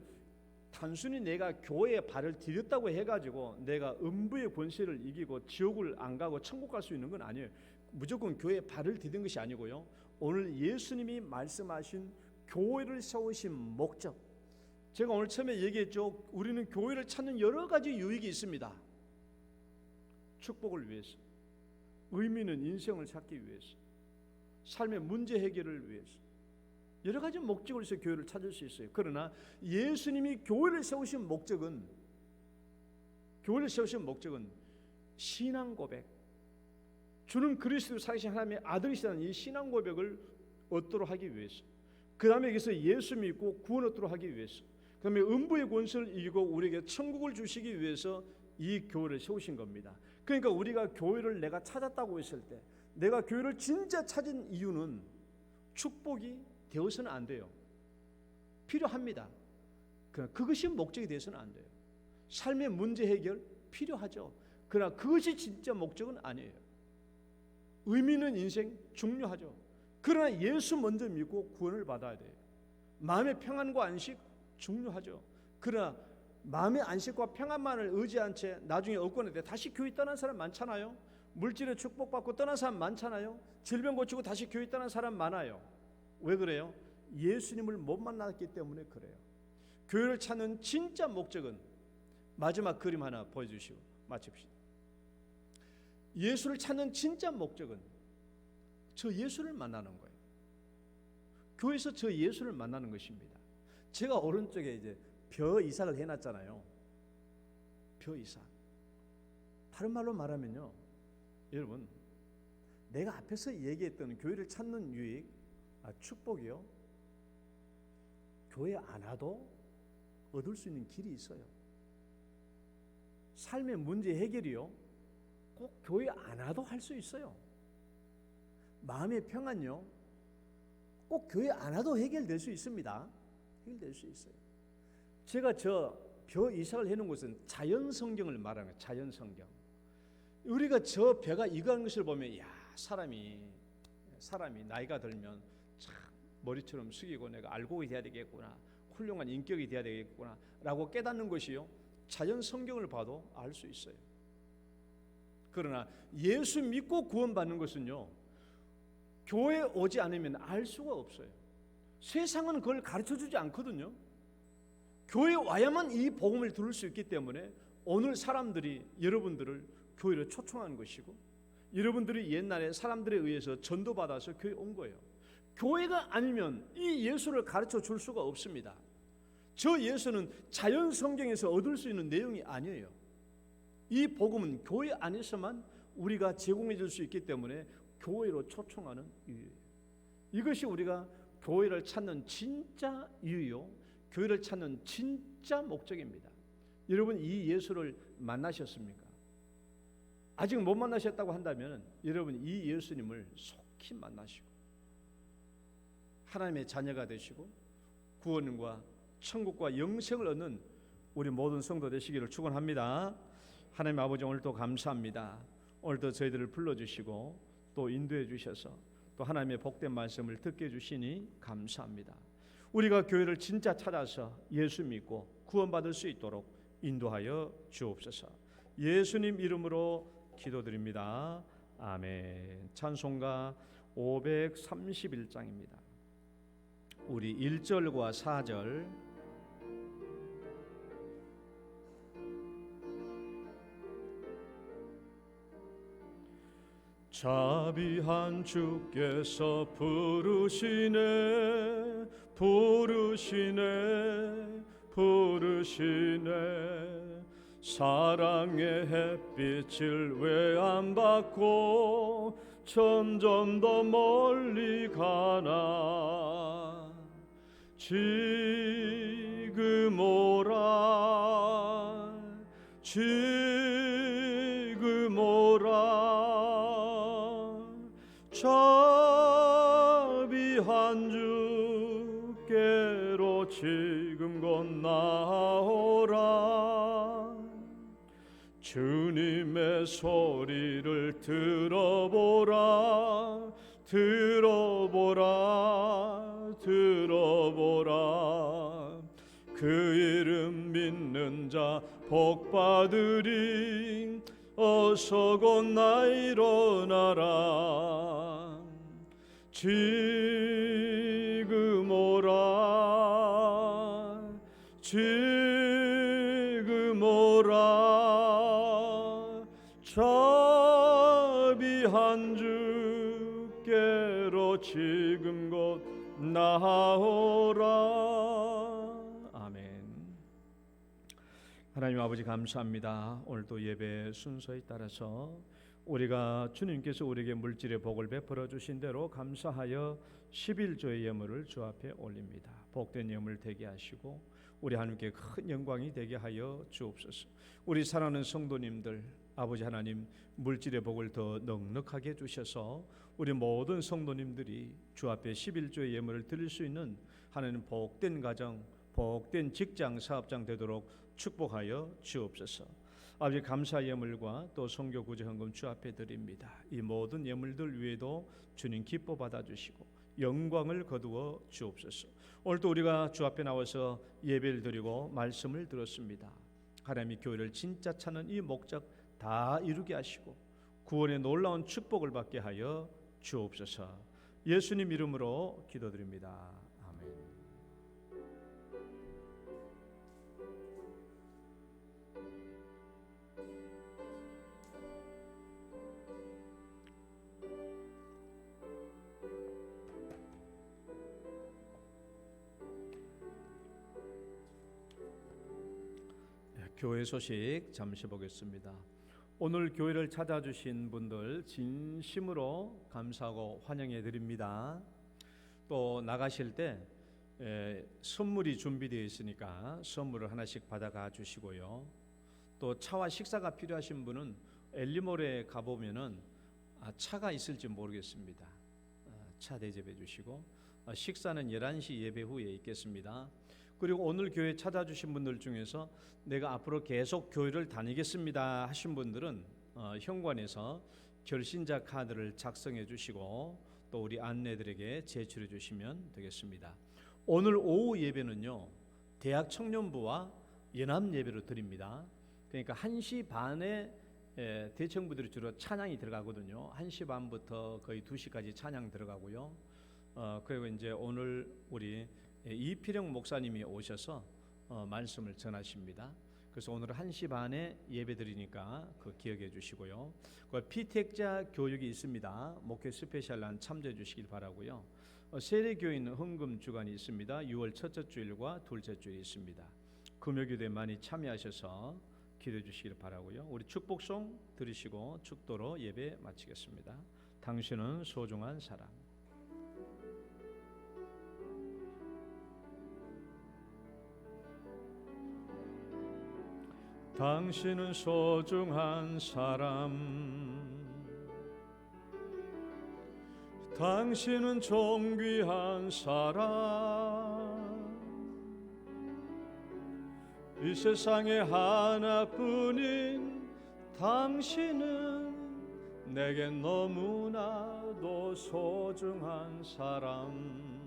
단순히 내가 교회에 발을 디뎠다고 해가지고 내가 음부의 권세를 이기고 지옥을 안 가고 천국 갈 수 있는 건 아니에요. 무조건 교회에 발을 디딘 것이 아니고요. 오늘 예수님이 말씀하신 교회를 세우신 목적, 제가 오늘 처음에 얘기했죠. 우리는 교회를 찾는 여러 가지 유익이 있습니다. 축복을 위해서, 의미 있는 인생을 찾기 위해서, 삶의 문제 해결을 위해서 여러 가지 목적을 위해서 교회를 찾을 수 있어요. 그러나 예수님이 교회를 세우신 목적은 신앙 고백, 주는 그리스도 살아계신 하나님의 아들이시다는 이 신앙 고백을 얻도록 하기 위해서, 그 다음에 여기서 예수 믿고 구원 얻도록 하기 위해서, 그 다음에 음부의 권세를 이기고 우리에게 천국을 주시기 위해서 이 교회를 세우신 겁니다. 그러니까 우리가 교회를 내가 찾았다고 했을 때, 내가 교회를 진짜 찾은 이유는 축복이 되어서는 안 돼요. 필요합니다. 그것이 목적이 되어서는 안 돼요. 삶의 문제 해결 필요하죠. 그러나 그것이 진짜 목적은 아니에요. 의미 있는 인생 중요하죠. 그러나 예수 먼저 믿고 구원을 받아야 돼요. 마음의 평안과 안식 중요하죠. 그러나 마음의 안식과 평안만을 의지한 채 나중에 얻고는 때 다시 교회 떠난 사람 많잖아요. 물질의 축복받고 떠난 사람 많잖아요. 질병 고치고 다시 교회 떠난 사람 많아요. 왜 그래요? 예수님을 못 만났기 때문에 그래요. 교회를 찾는 진짜 목적은 마지막 그림 하나 보여주시고 마칩시다. 예수를 찾는 진짜 목적은 저 예수를 만나는 거예요. 교회에서 저 예수를 만나는 것입니다. 제가 오른쪽에 이제 벼 이삭을 해놨잖아요. 벼 이삭. 다른 말로 말하면요, 여러분, 내가 앞에서 얘기했던 교회를 찾는 유익, 축복이요, 교회 안 와도 얻을 수 있는 길이 있어요. 삶의 문제 해결이요, 꼭 교회 안 와도 할 수 있어요. 마음의 평안요, 꼭 교회 안 와도 해결될 수 있습니다. 해결될 수 있어요. 제가 저 벼 이삭을 해놓은 것은 자연 성경을 말하는 거예요. 자연 성경. 우리가 저 벼가 익어가는 것을 보면, 야, 사람이 나이가 들면 참 머리처럼 숙이고 내가 알고 돼야 되겠구나, 훌륭한 인격이 돼야 되겠구나 라고 깨닫는 것이요, 자연 성경을 봐도 알 수 있어요. 그러나 예수 믿고 구원받는 것은요, 교회에 오지 않으면 알 수가 없어요. 세상은 그걸 가르쳐주지 않거든요. 교회에 와야만 이 복음을 들을 수 있기 때문에 오늘 사람들이 여러분들을 교회로 초청한 것이고, 여러분들이 옛날에 사람들에 의해서 전도받아서 교회에 온 거예요. 교회가 아니면 이 예수를 가르쳐 줄 수가 없습니다. 저 예수는 자연 성경에서 얻을 수 있는 내용이 아니에요. 이 복음은 교회 안에서만 우리가 제공해 줄 수 있기 때문에 교회로 초청하는 이유예요. 이것이 우리가 교회를 찾는 진짜 이유요, 교회를 찾는 진짜 목적입니다. 여러분, 이 예수를 만나셨습니까? 아직 못 만나셨다고 한다면 여러분, 이 예수님을 속히 만나시고 하나님의 자녀가 되시고 구원과 천국과 영생을 얻는 우리 모든 성도 되시기를 축원합니다. 하나님 아버지, 오늘도 감사합니다. 오늘도 저희들을 불러주시고 또 인도해 주셔서 또 하나님의 복된 말씀을 듣게 해주시니 감사합니다. 우리가 교회를 진짜 찾아서 예수 믿고 구원받을 수 있도록 인도하여 주옵소서. 예수님 이름으로 기도드립니다. 아멘. 찬송가 531장입니다. 우리 1절과 4절 자비한 주께서 부르시네 사랑의 햇빛을 왜 안 받고 점점 더 멀리 가나. 지금 오라 자비한 주께로 지금 곧 나오라. 주님의 소리를 들어보라. 그 이름 믿는 자 복받으리. 어서 곧 나 일어나라. 지금 오라. 자비한 주께로 지금 곧 나오라. 아멘. 하나님 아버지, 감사합니다. 오늘도 예배 순서에 따라서 우리가 주님께서 우리에게 물질의 복을 베풀어 주신 대로 감사하여 11조의 예물을 주 앞에 올립니다. 복된 예물 되게 하시고 우리 하나님께 큰 영광이 되게 하여 주옵소서. 우리 사랑하는 성도님들, 아버지 하나님, 물질의 복을 더 넉넉하게 주셔서 우리 모든 성도님들이 주 앞에 11조의 예물을 드릴 수 있는 하나님 복된 가정, 복된 직장, 사업장 되도록 축복하여 주옵소서. 아버지, 감사 예물과 또 선교 구제 헌금 주 앞에 드립니다. 이 모든 예물들 위에도 주님 기뻐 받아주시고 영광을 거두어 주옵소서. 오늘도 우리가 주 앞에 나와서 예배를 드리고 말씀을 들었습니다. 하나님이 교회를 진짜 찾는 이 목적 다 이루게 하시고 구원의 놀라운 축복을 받게 하여 주옵소서. 예수님 이름으로 기도드립니다. 아멘. 교회 소식 잠시 보겠습니다. 오늘 교회를 찾아주신 분들 진심으로 감사하고 환영해 드립니다. 또 나가실 때 선물이 준비되어 있으니까 선물을 하나씩 받아가 주시고요. 또 차와 식사가 필요하신 분은 엘리몰에 가보면은 차가 있을지 모르겠습니다. 차 대접해 주시고 식사는 11시 예배 후에 있겠습니다. 그리고 오늘 교회 찾아주신 분들 중에서 내가 앞으로 계속 교회를 다니겠습니다 하신 분들은 현관에서 결신자 카드를 작성해 주시고 또 우리 안내들에게 제출해 주시면 되겠습니다. 오늘 오후 예배는요, 대학 청년부와 연합 예배로 드립니다. 그러니까 1시 반에 대청부들이 주로 찬양이 들어가거든요. 1시 반부터 거의 2시까지 찬양 들어가고요. 그리고 이제 오늘 우리 이필영 목사님이 오셔서 말씀을 전하십니다. 그래서 오늘 1시 반에 예배 드리니까 그 기억해 주시고요. 그 피택자 교육이 있습니다. 목회 스페셜란 참조해 주시길 바라고요. 세례교인 헌금 주간이 있습니다. 6월 첫째 주일과 둘째 주일이 있습니다. 금요기도에 많이 참여하셔서 기도해 주시길 바라고요. 우리 축복송 들으시고 축도로 예배 마치겠습니다. 당신은 소중한 사람. 당신은 소중한 사람, 당신은 존귀한 사람, 이 세상에 하나뿐인 당신은 내게 너무나도 소중한 사람.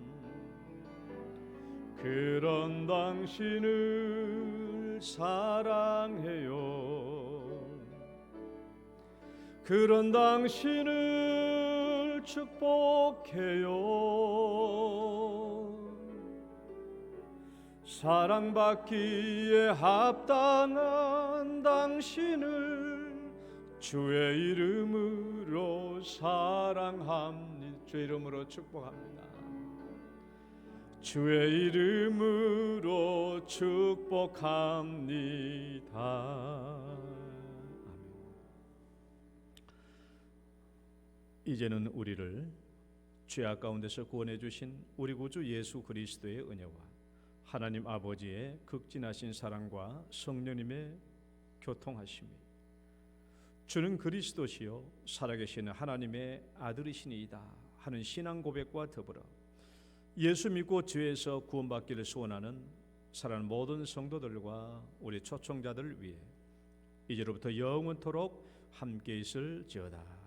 그런 당신을 사랑해요. 그런 당신을 축복해요. 사랑받기에 합당한 당신을 주의 이름으로 사랑합니다. 주의 이름으로 축복합니다. 주의 이름으로 축복합니다. 아멘. 이제는 우리를 죄악 가운데서 구원해 주신 우리 구주 예수 그리스도의 은혜와 하나님 아버지의 극진하신 사랑과 성령님의 교통하심이, 주는 그리스도시요 살아계신 하나님의 아들이시니이다 하는 신앙 고백과 더불어 예수 믿고 죄에서 구원받기를 소원하는 사랑하는 모든 성도들과 우리 초청자들을 위해 이제로부터 영원토록 함께 있을지어다.